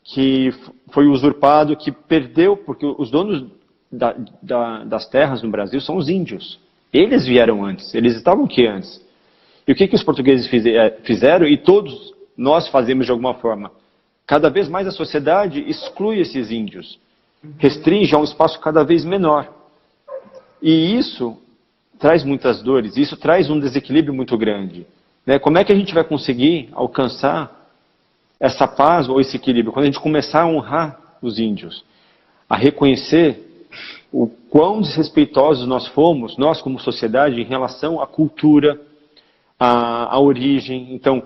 B: que foi usurpado, que perdeu, porque os donos das terras no Brasil são os índios. Eles vieram antes, eles estavam aqui antes. E o que os portugueses fizeram, e todos nós fazemos de alguma forma? Cada vez mais a sociedade exclui esses índios, restringe a um espaço cada vez menor. E isso traz muitas dores, isso traz um desequilíbrio muito grande. Né? Como é que a gente vai conseguir alcançar essa paz ou esse equilíbrio? Quando a gente começar a honrar os índios, a reconhecer o quão desrespeitosos nós fomos, nós como sociedade, em relação à cultura, à origem. Então,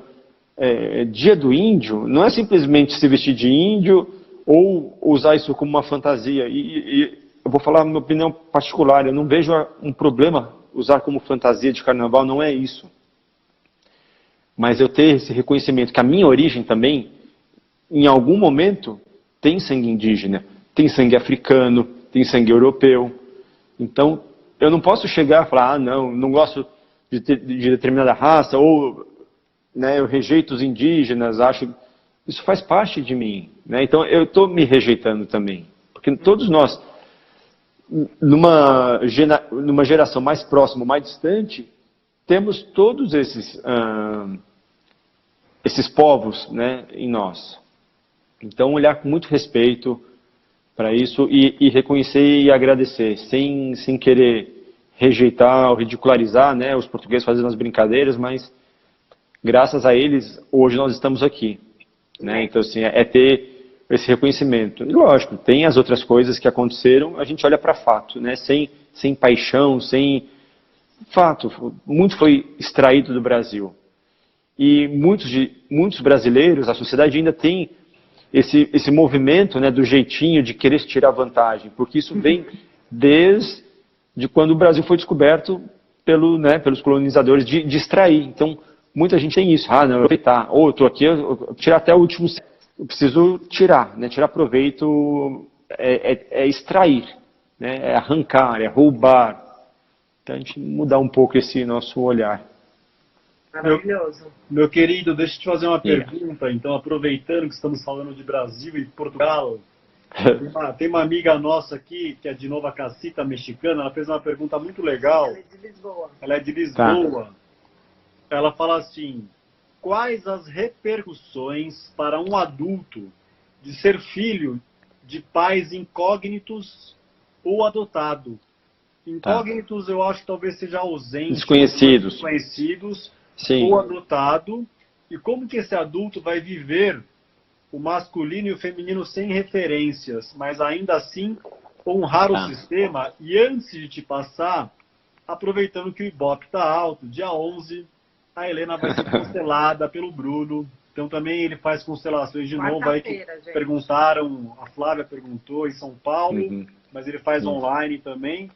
B: Dia do Índio não é simplesmente se vestir de índio ou usar isso como uma fantasia. E eu vou falar a minha opinião particular, eu não vejo um problema usar como fantasia de carnaval, não é isso. Mas eu ter esse reconhecimento que a minha origem também, em algum momento, tem sangue indígena, tem sangue africano, tem sangue europeu. Então, eu não posso chegar e falar, não gosto de determinada raça, ou eu rejeito os indígenas, acho... Isso faz parte de mim. Né? Então, eu estou me rejeitando também. Porque todos nós, numa geração mais próxima, mais distante, temos todos esses povos, né, em nós. Então, olhar com muito respeito para isso e reconhecer e agradecer, sem querer rejeitar ou ridicularizar, né, os portugueses fazendo as brincadeiras, mas graças a eles, hoje nós estamos aqui. Né? Então, assim, ter esse reconhecimento. E, lógico, tem as outras coisas que aconteceram, a gente olha para fato, né? Sem paixão, sem fato. Muito foi extraído do Brasil. E muitos brasileiros, a sociedade ainda tem esse movimento, né, do jeitinho de querer tirar vantagem, porque isso vem desde quando o Brasil foi descoberto pelos colonizadores de extrair. Então, muita gente tem isso. Não, eu vou aproveitar. Ou eu estou aqui, eu tirar até o último... Eu preciso tirar, né? Tirar proveito é extrair, né? É arrancar, é roubar. Então, a gente mudar um pouco esse nosso olhar.
C: Maravilhoso.
A: Meu querido, deixa eu te fazer uma pergunta. Então, aproveitando que estamos falando de Brasil e Portugal, tem uma amiga nossa aqui, que é de Nova Cacita, mexicana, ela fez uma pergunta muito legal.
C: Ela é de Lisboa.
A: Ela é de Lisboa.
B: Tá.
A: Ela fala assim: quais as repercussões para um adulto de ser filho de pais incógnitos ou adotado? Incógnitos eu acho que talvez seja ausente. Desconhecidos.
B: Sim.
A: Ou adotado. E como que esse adulto vai viver o masculino e o feminino sem referências, mas ainda assim honrar o sistema? E antes de te passar, aproveitando que o Ibope está alto, dia 11... a Helena vai ser constelada pelo Bruno. Então também ele faz constelações de novo. Aí que perguntaram, a Flávia perguntou em São Paulo, mas ele faz online também.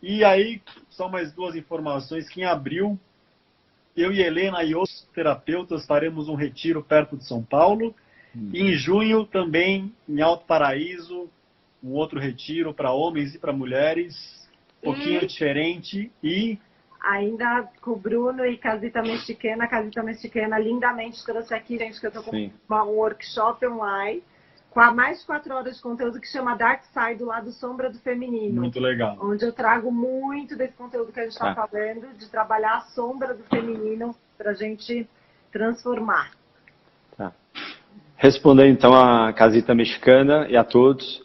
A: E aí, só mais duas informações, que em abril, eu e Helena e outros terapeutas faremos um retiro perto de São Paulo. E em junho também, em Alto Paraíso, um outro retiro para homens e para mulheres, um pouquinho diferente. E
C: ainda com o Bruno e Casita Mexicana lindamente trouxe aqui, gente, que eu estou com um workshop online com mais de 4 horas de conteúdo que chama Dark Side, do lado sombra do feminino.
A: Muito legal.
C: Onde eu trago muito desse conteúdo que a gente está falando, de trabalhar a sombra do feminino para a gente transformar.
B: Respondendo então à casita mexicana e a todos,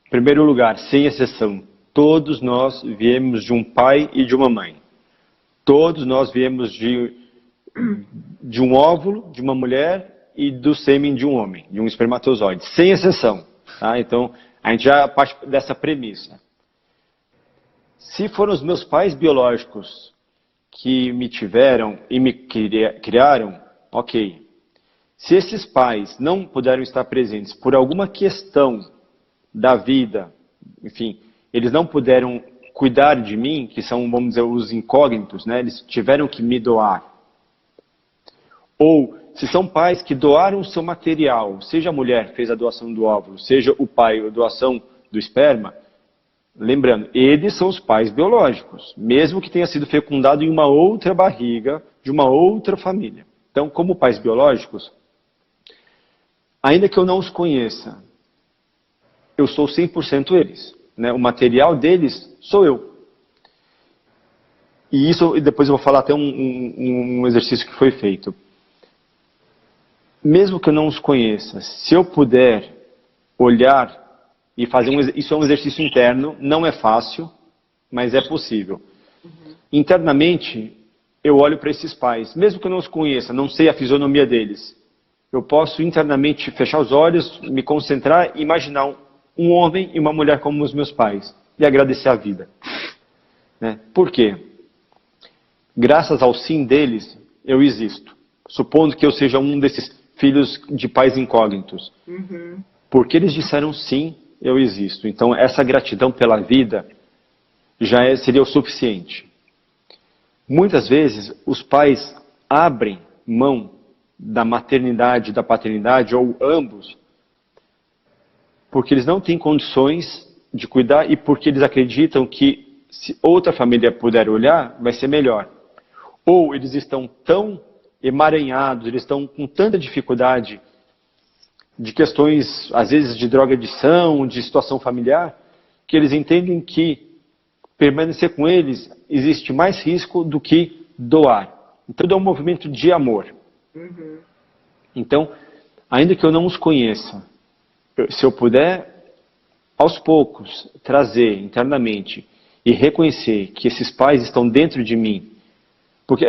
B: em primeiro lugar, sem exceção, todos nós viemos de um pai e de uma mãe. Todos nós viemos de um óvulo, de uma mulher e do sêmen de um homem, de um espermatozoide, sem exceção. Tá? Então, a gente já parte dessa premissa. Se foram os meus pais biológicos que me tiveram e me criaram, ok. Se esses pais não puderam estar presentes por alguma questão da vida, enfim, eles não puderam cuidar de mim, que são, vamos dizer, os incógnitos, né? Eles tiveram que me doar. Ou, se são pais que doaram o seu material, seja a mulher fez a doação do óvulo, seja o pai a doação do esperma, lembrando, eles são os pais biológicos, mesmo que tenha sido fecundado em uma outra barriga, de uma outra família. Então, como pais biológicos, ainda que eu não os conheça, eu sou 100% eles. Né? O material deles sou eu. E isso, depois eu vou falar até um exercício que foi feito. Mesmo que eu não os conheça, se eu puder olhar e fazer isso é um exercício interno, não é fácil, mas é possível. Internamente, eu olho para esses pais, mesmo que eu não os conheça, não sei a fisionomia deles, eu posso internamente fechar os olhos, me concentrar e imaginar um homem e uma mulher como os meus pais e agradecer a vida. Né? Por quê? Graças ao sim deles, eu existo. Supondo que eu seja um desses filhos de pais incógnitos. Porque eles disseram sim, eu existo. Então, essa gratidão pela vida já seria o suficiente. Muitas vezes, os pais abrem mão da maternidade, da paternidade, ou ambos, porque eles não têm condições de cuidar e porque eles acreditam que se outra família puder olhar, vai ser melhor. Ou eles estão tão emaranhados, eles estão com tanta dificuldade de questões, às vezes, de drogadição, de situação familiar, que eles entendem que permanecer com eles existe mais risco do que doar. Então, é um movimento de amor. Então, ainda que eu não os conheça, se eu puder, aos poucos, trazer internamente e reconhecer que esses pais estão dentro de mim, porque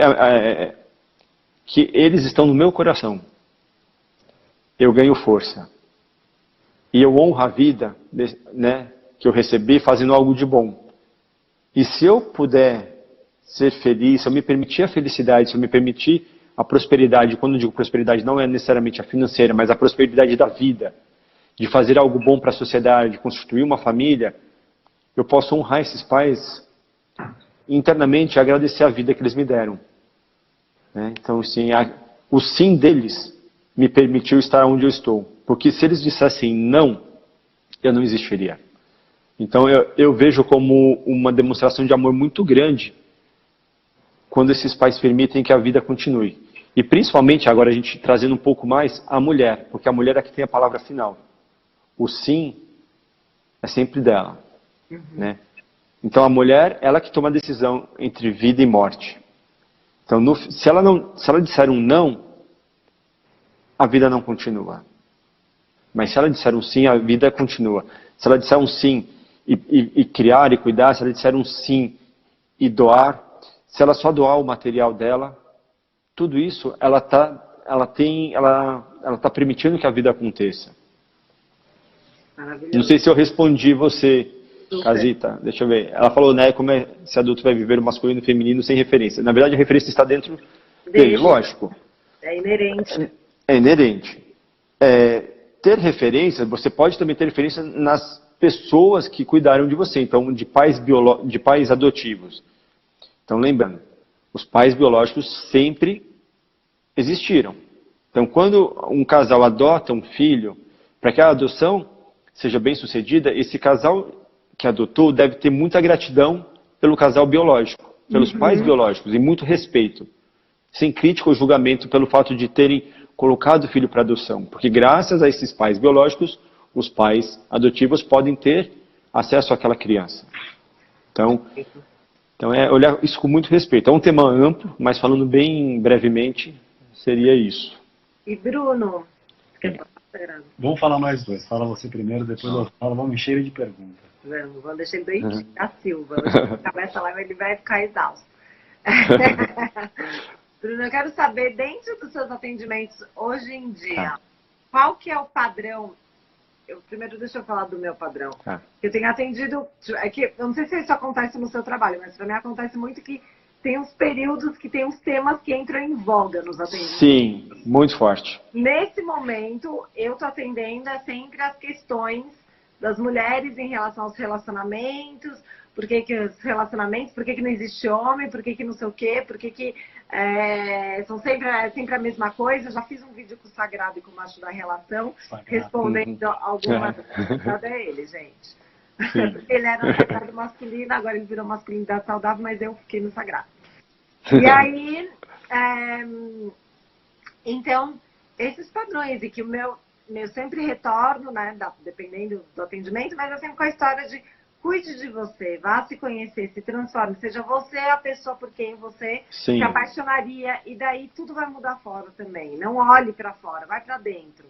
B: que eles estão no meu coração, eu ganho força. E eu honro a vida, né, que eu recebi fazendo algo de bom. E se eu puder ser feliz, se eu me permitir a felicidade, se eu me permitir a prosperidade, quando eu digo prosperidade não é necessariamente a financeira, mas a prosperidade da vida, de fazer algo bom para a sociedade, de constituir uma família, eu posso honrar esses pais internamente e agradecer a vida que eles me deram. Né? Então, sim, o sim deles me permitiu estar onde eu estou. Porque se eles dissessem não, eu não existiria. Então, eu vejo como uma demonstração de amor muito grande quando esses pais permitem que a vida continue. E principalmente, agora a gente trazendo um pouco mais, a mulher, porque a mulher é que tem a palavra final. O sim é sempre dela. Né? Então, a mulher, ela que toma a decisão entre vida e morte. Então, se ela disser um não, a vida não continua. Mas se ela disser um sim, a vida continua. Se ela disser um sim e criar e cuidar, se ela disser um sim e doar, se ela só doar o material dela, tudo isso ela tá permitindo que a vida aconteça. Não sei se eu respondi você, Casita. Deixa eu ver. Ela falou, né, como esse adulto vai viver o masculino e o feminino sem referência. Na verdade, a referência está dentro dele, lógico.
C: É inerente.
B: É inerente. Ter referência, você pode também ter referência nas pessoas que cuidaram de você. Então, de pais adotivos. Então, lembrando, os pais biológicos sempre existiram. Então, quando um casal adota um filho, para que a adoção seja bem sucedida, esse casal que adotou deve ter muita gratidão pelo casal biológico, pelos pais biológicos, e muito respeito, sem crítica ou julgamento pelo fato de terem colocado o filho para adoção. Porque graças a esses pais biológicos, os pais adotivos podem ter acesso àquela criança. Então olhar isso com muito respeito. É um tema amplo, mas falando bem brevemente, seria isso.
C: E Bruno,
A: Vamos falar nós dois. Fala você primeiro, depois eu falo. Vamos encher de perguntas.
C: Vamos deixar ele doidinho, da Silva. Cabeça lá, ele vai ficar exausto. Bruno, eu quero saber, dentro dos seus atendimentos hoje em dia, qual que é o padrão? Primeiro, deixa eu falar do meu padrão. Eu tenho atendido, eu não sei se isso acontece no seu trabalho, mas para mim acontece muito que tem uns períodos que tem uns temas que entram em voga nos atendimentos.
B: Sim, muito forte.
C: Nesse momento, eu estou atendendo sempre as questões das mulheres em relação aos relacionamentos, por que os relacionamentos, por que não existe homem, por que não sei o quê, por que são sempre a mesma coisa. Eu já fiz um vídeo com o Sagrado e com o Macho da Relação, respondendo algumas coisas ele, gente. Porque ele era sagrado masculino, agora ele virou masculinidade saudável, mas eu fiquei no Sagrado. E aí, então, esses padrões, e que o meu sempre retorno, né, dependendo do atendimento, mas eu sempre com a história de cuide de você, vá se conhecer, se transforme, seja você a pessoa por quem você se apaixonaria, e daí tudo vai mudar fora também. Não olhe para fora, vai para dentro.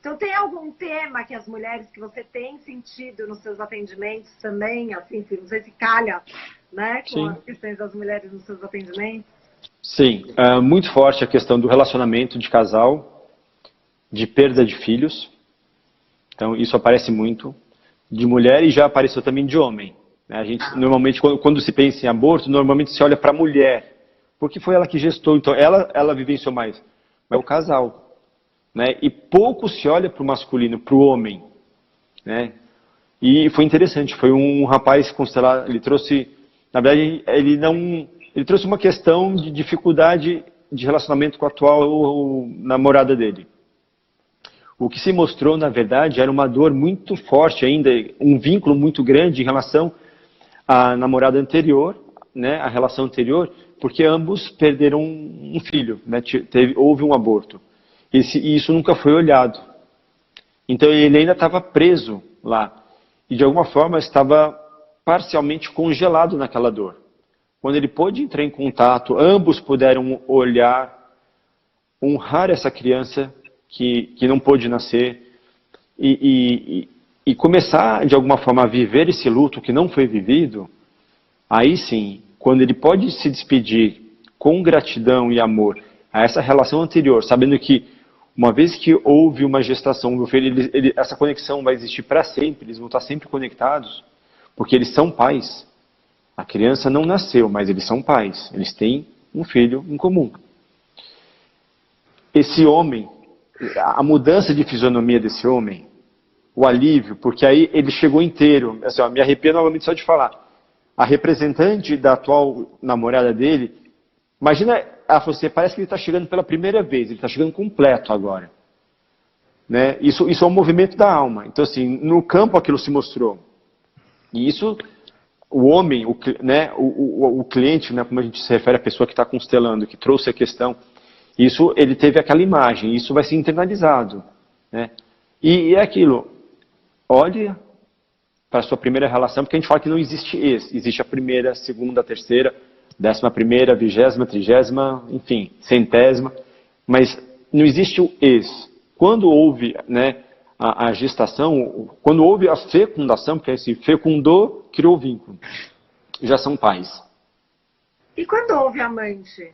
C: Então, tem algum tema que as mulheres que você tem sentido nos seus atendimentos também, assim, não sei se calha, né, com as questões das mulheres nos seus atendimentos?
B: Sim, muito forte a questão do relacionamento de casal, de perda de filhos. Então, isso aparece muito. De mulher e já apareceu também de homem. A gente, normalmente, quando se pensa em aborto, normalmente se olha para a mulher, porque foi ela que gestou, então ela vivenciou mais. Mas é o casal. Né? E pouco se olha para o masculino, para o homem. Né? E foi interessante, foi um rapaz constelado, ele trouxe, na verdade, ele trouxe uma questão de dificuldade de relacionamento com a atual namorada dele. O que se mostrou, na verdade, era uma dor muito forte ainda, um vínculo muito grande em relação à namorada anterior, né, a relação anterior, porque ambos perderam um filho, né, houve um aborto. E isso nunca foi olhado. Então ele ainda estava preso lá. E de alguma forma estava parcialmente congelado naquela dor. Quando ele pôde entrar em contato, ambos puderam olhar, honrar essa criança que não pôde nascer e começar de alguma forma a viver esse luto que não foi vivido, aí sim, quando ele pode se despedir com gratidão e amor a essa relação anterior, sabendo que uma vez que houve uma gestação do filho, essa conexão vai existir para sempre, eles vão estar sempre conectados, porque eles são pais. A criança não nasceu, mas eles são pais, eles têm um filho em comum. Esse homem, a mudança de fisionomia desse homem, o alívio, porque aí ele chegou inteiro, assim, me arrepio novamente só de falar. A representante da atual namorada dele, imagina, ela falou assim, parece que ele está chegando pela primeira vez, ele está chegando completo agora. Né? Isso é um movimento da alma. Então, assim, no campo aquilo se mostrou. E isso, o homem, o cliente, né, como a gente se refere à pessoa que está constelando, que trouxe a questão, isso, ele teve aquela imagem, isso vai ser internalizado. Né? E é aquilo, olhe para a sua primeira relação, porque a gente fala que não existe ex, existe a primeira, segunda, terceira, 11ª, 20ª, 30ª, enfim, 100ª, mas não existe o ex. Quando houve, né, a gestação, quando houve a fecundação, porque assim, fecundou, criou vínculo, já são pais.
C: E quando houve amante?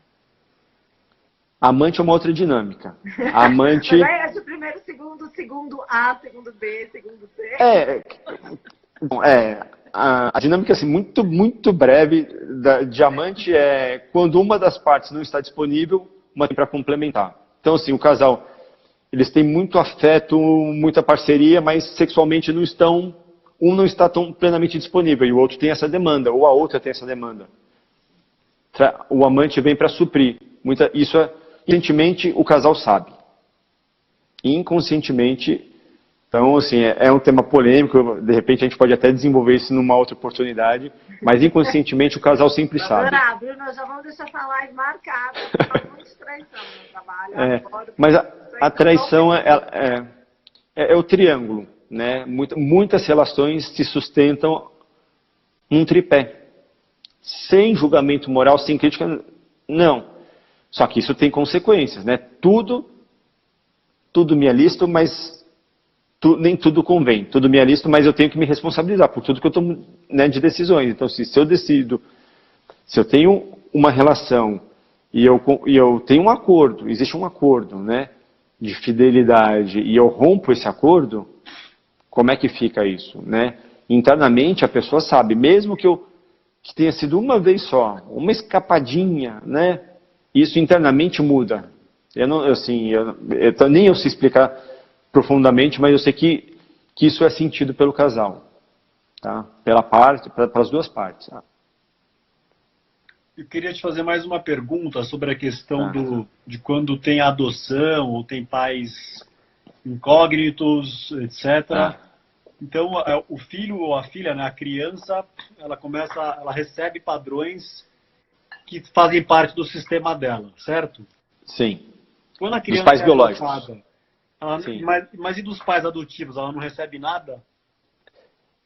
B: Amante é uma outra dinâmica. Amante...
C: É de primeiro, segundo A, segundo B, segundo C.
B: A dinâmica assim, muito, muito breve de amante é quando uma das partes não está disponível, uma tem para complementar. Então, assim, o casal, eles têm muito afeto, muita parceria, mas sexualmente não estão, um não está tão plenamente disponível e o outro tem essa demanda, ou a outra tem essa demanda. O amante vem para suprir. Inconscientemente, o casal sabe. Inconscientemente, então, assim, é um tema polêmico, de repente a gente pode até desenvolver isso numa outra oportunidade, mas inconscientemente o casal sempre sabe.
C: Bruno, já vamos deixar essa live marcada, faz muita traição no trabalho.
B: Mas a traição é o triângulo, né? Muitas relações se sustentam num tripé. Sem julgamento moral, sem crítica, não. Só que isso tem consequências, né? Tudo me é lícito, mas nem tudo convém, tudo me é lícito, mas eu tenho que me responsabilizar por tudo que eu tomo, né, de decisões. Então, se eu decido, se eu tenho uma relação e eu tenho um acordo, existe um acordo, né, de fidelidade, e eu rompo esse acordo, como é que fica isso, né? Internamente a pessoa sabe, mesmo que tenha sido uma vez só, uma escapadinha, né? Isso internamente muda. Nem eu sei explicar profundamente, mas eu sei que isso é sentido pelo casal, tá? Para as duas partes. Tá?
A: Eu queria te fazer mais uma pergunta sobre a questão de quando tem adoção ou tem pais incógnitos, etc. Então, o filho ou a filha, né, a criança, ela recebe padrões que fazem parte do sistema dela, certo?
B: Sim.
A: Quando a criança
B: dos pais biológicos.
A: Adotada, mas e dos pais adotivos? Ela não recebe nada?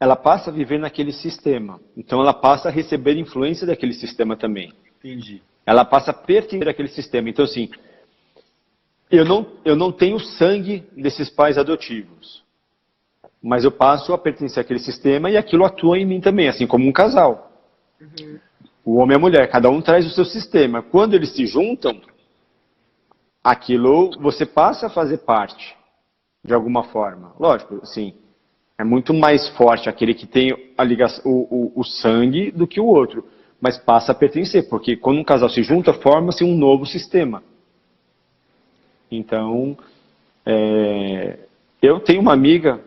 B: Ela passa a viver naquele sistema. Então, ela passa a receber influência daquele sistema também.
A: Entendi.
B: Ela passa a pertencer àquele sistema. Então, assim, eu não tenho sangue desses pais adotivos. Mas eu passo a pertencer àquele sistema e aquilo atua em mim também, assim como um casal.
C: Uhum.
B: O homem e a mulher, cada um traz o seu sistema. Quando eles se juntam, aquilo você passa a fazer parte, de alguma forma. Lógico, assim, é muito mais forte aquele que tem a ligação, o sangue do que o outro. Mas passa a pertencer, porque quando um casal se junta, forma-se um novo sistema. Então, eu tenho uma amiga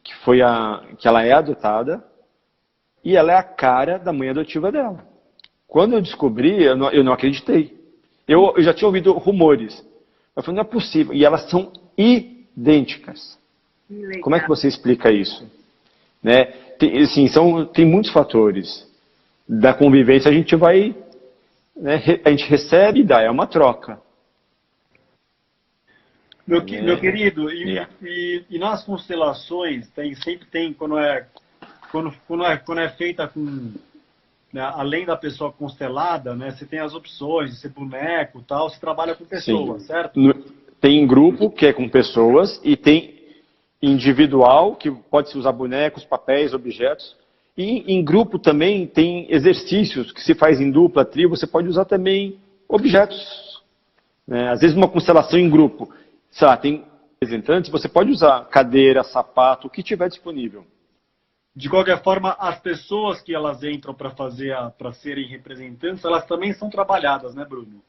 B: que ela é adotada e ela é a cara da mãe adotiva dela. Quando eu descobri, eu não acreditei. Eu já tinha ouvido rumores. Eu falei, não é possível. E elas são idênticas.
C: Legal.
B: Como é que você explica isso? Né? Tem muitos fatores. Da convivência a gente vai... Né, a gente recebe e dá, é uma troca.
A: Meu querido, e nas constelações, sempre tem, quando é feita com... Né, além da pessoa constelada, né, você tem as opções de ser boneco e tal, você trabalha com pessoas,
B: Sim.
A: certo?
B: Tem grupo que é com pessoas e tem individual, que pode-se usar bonecos, papéis, objetos. E em grupo também tem exercícios que se faz em dupla, trio, você pode usar também objetos. Né? Às vezes uma constelação em grupo, sei lá, tem representantes, você pode usar cadeira, sapato, o que tiver disponível.
A: De qualquer forma, as pessoas que elas entram para serem representantes, elas também são trabalhadas, né, Bruno?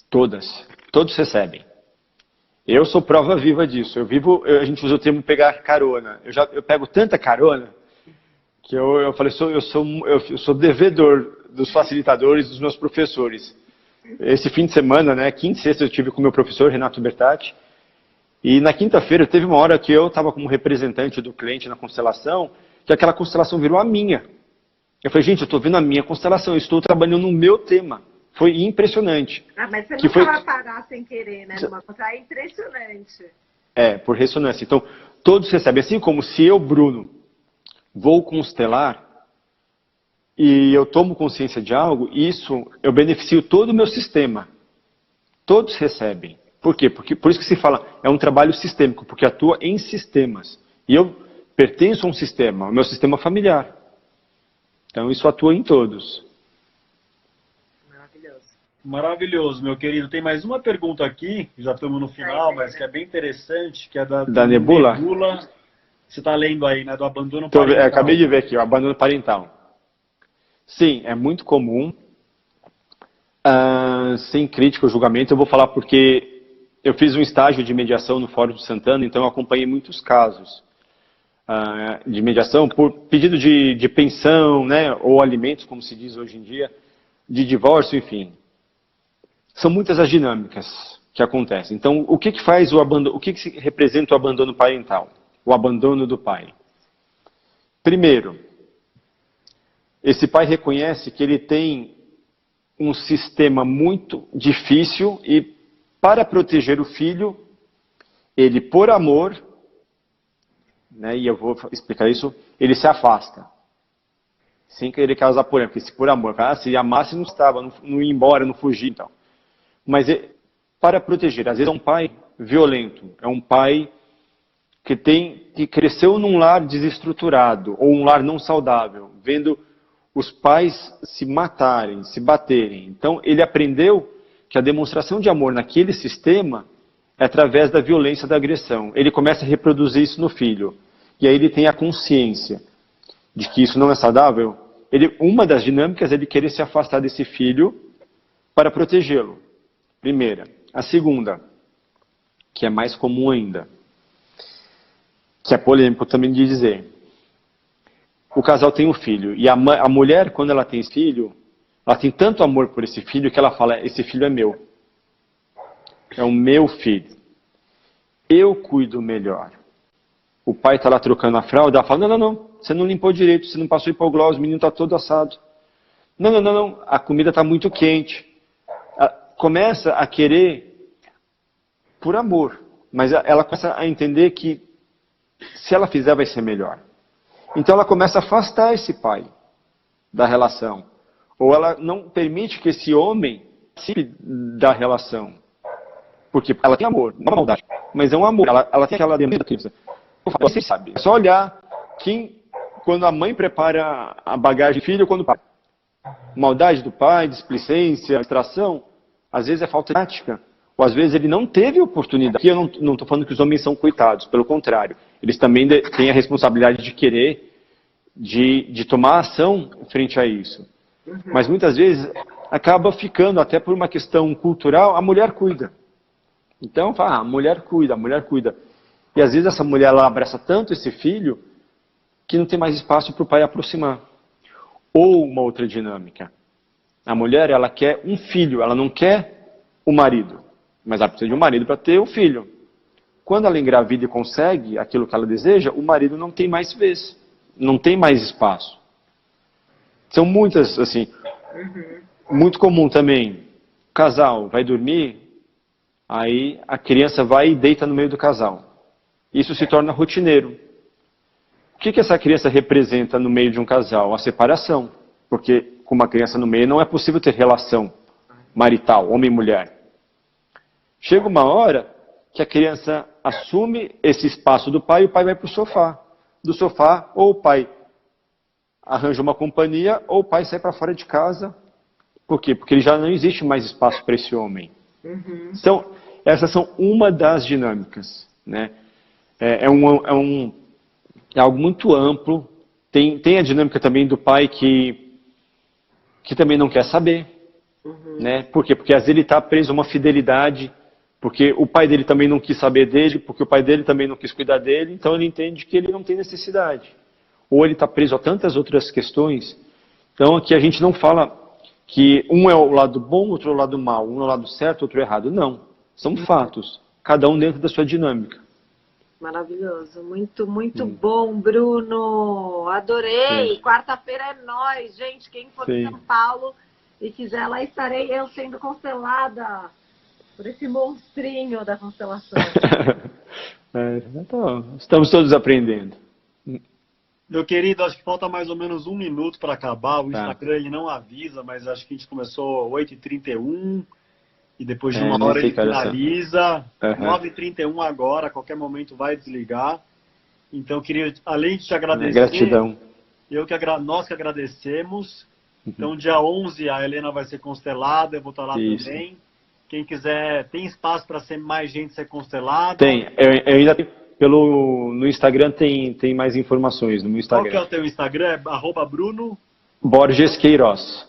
B: Todos recebem. Eu sou prova viva disso. A gente usa o termo pegar carona. Eu pego tanta carona que eu falei, eu sou devedor dos facilitadores, dos meus professores. Esse fim de semana, né, quinta e sexta, eu tive com o meu professor, Renato Bertatti, e na quinta-feira teve uma hora que eu estava como representante do cliente na constelação, que aquela constelação virou a minha. Eu falei, gente, eu estou vendo a minha constelação, eu estou trabalhando no meu tema. Foi impressionante.
C: Mas você não vai parar sem querer, né? Numa constelação. É impressionante.
B: Por ressonância. Então, todos recebem. Assim como se eu, Bruno, vou constelar e eu tomo consciência de algo, eu beneficio todo o meu sistema. Todos recebem. Por quê? Por isso que se fala, é um trabalho sistêmico, porque atua em sistemas. E eu pertenço a um sistema, ao meu sistema familiar. Então isso atua em todos.
A: Maravilhoso, meu querido. Tem mais uma pergunta aqui, já estamos no final, mas que é bem interessante, que é
B: da Nebula.
A: Você está lendo aí, né? Do abandono parental.
B: Acabei de ver aqui, o abandono parental. Sim, é muito comum. Sem crítica ou julgamento, eu vou falar porque eu fiz um estágio de mediação no Fórum de Santana, então eu acompanhei muitos casos de mediação por pedido de pensão, né, ou alimentos, como se diz hoje em dia, de divórcio, enfim. São muitas as dinâmicas que acontecem. Então, o que faz o abandono? O que representa o abandono parental? O abandono do pai. Primeiro, esse pai reconhece que ele tem um sistema muito difícil e, para proteger o filho, ele, por amor, né, e eu vou explicar isso, ele se afasta. Sem querer causar polêmica, porque se por amor, se amasse não estava, não ia embora, não fugia, então. Mas para proteger, às vezes é um pai violento, é um pai que cresceu num lar desestruturado, ou um lar não saudável, vendo os pais se matarem, se baterem. Então, ele aprendeu que a demonstração de amor naquele sistema é através da violência, da agressão. Ele começa a reproduzir isso no filho. E aí ele tem a consciência de que isso não é saudável. Uma das dinâmicas é ele querer se afastar desse filho para protegê-lo. Primeira. A segunda, que é mais comum ainda, que é polêmico também de dizer. O casal tem um filho, e a mulher, quando ela tem esse filho, ela tem tanto amor por esse filho que ela fala, esse filho é meu. É o meu filho. Eu cuido melhor. O pai está lá trocando a fralda, ela fala, não, você não limpou direito, você não passou hipoglós, o menino está todo assado. Não, a comida está muito quente. Ela começa a querer por amor, mas ela começa a entender que se ela fizer vai ser melhor. Então ela começa a afastar esse pai da relação. Ou ela não permite que esse homem participe da relação. Porque ela tem amor, não é uma maldade, mas é um amor. Ela tem aquela demanda. Você sabe, é só olhar quando a mãe prepara a bagagem do filho, quando o pai. Maldade do pai, displicência, distração, às vezes é falta de prática. Ou às vezes ele não teve oportunidade. Aqui eu não estou falando que os homens são coitados, pelo contrário. Eles também têm a responsabilidade de querer, de tomar ação frente a isso. Mas muitas vezes acaba ficando, até por uma questão cultural, a mulher cuida. Então, a mulher cuida, a mulher cuida. E às vezes essa mulher ela abraça tanto esse filho que não tem mais espaço para o pai aproximar. Ou uma outra dinâmica. A mulher, ela quer um filho, ela não quer o marido. Mas ela precisa de um marido para ter o filho. Quando ela engravida e consegue aquilo que ela deseja, o marido não tem mais vez. Não tem mais espaço. São muitas, assim. Muito comum também. O casal vai dormir, aí a criança vai e deita no meio do casal. Isso se torna rotineiro. O que essa criança representa no meio de um casal? A separação. Porque com uma criança no meio não é possível ter relação marital, homem e mulher. Chega uma hora que a criança assume esse espaço do pai e o pai vai para o sofá. Do sofá, ou o pai arranja uma companhia, ou o pai sai para fora de casa. Por quê? Porque ele já não existe mais espaço para esse homem. Então, essas são uma das dinâmicas. Né? É algo muito amplo. Tem a dinâmica também do pai que também não quer saber. Né? Por quê? Porque às vezes ele está preso a uma fidelidade, porque o pai dele também não quis saber dele, porque o pai dele também não quis cuidar dele, então ele entende que ele não tem necessidade. Ou ele está preso a tantas outras questões. Então aqui a gente não fala que um é o lado bom, outro é o lado mau, um é o lado certo, outro é errado. Não. São fatos. Cada um dentro da sua dinâmica.
C: Maravilhoso. Muito bom, Bruno. Adorei.
B: Sim.
C: Quarta-feira é nóis. Gente, quem for em São Paulo e quiser, lá estarei eu sendo constelada por esse monstrinho da constelação.
B: Então, estamos todos aprendendo.
A: Meu querido, acho que falta mais ou menos 1 minuto para acabar. O Instagram ele não avisa, mas acho que a gente começou 8h31 e depois de 1 hora ele finaliza. 9h31 agora, a qualquer momento vai desligar. Então, queria, além de te agradecer,
B: gratidão.
A: Nós que agradecemos. Então, dia 11 a Helena vai ser constelada, eu vou estar lá também. Quem quiser, tem espaço para mais gente ser constelada?
B: Tem, eu ainda tenho. No Instagram tem mais informações no meu Instagram.
A: Qual que é o teu Instagram? É @Bruno
B: Borges Queiroz.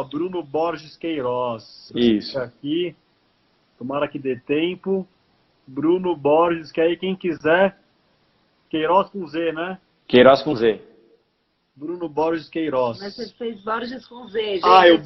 A: @Bruno Borges Queiroz.
B: Isso.
A: Aqui. Tomara que dê tempo. Bruno Borges, que aí quem quiser. Queiroz com Z, né?
B: Queiroz com Z.
A: Bruno Borges Queiroz.
C: Mas você fez Borges com Z, gente.
A: Eu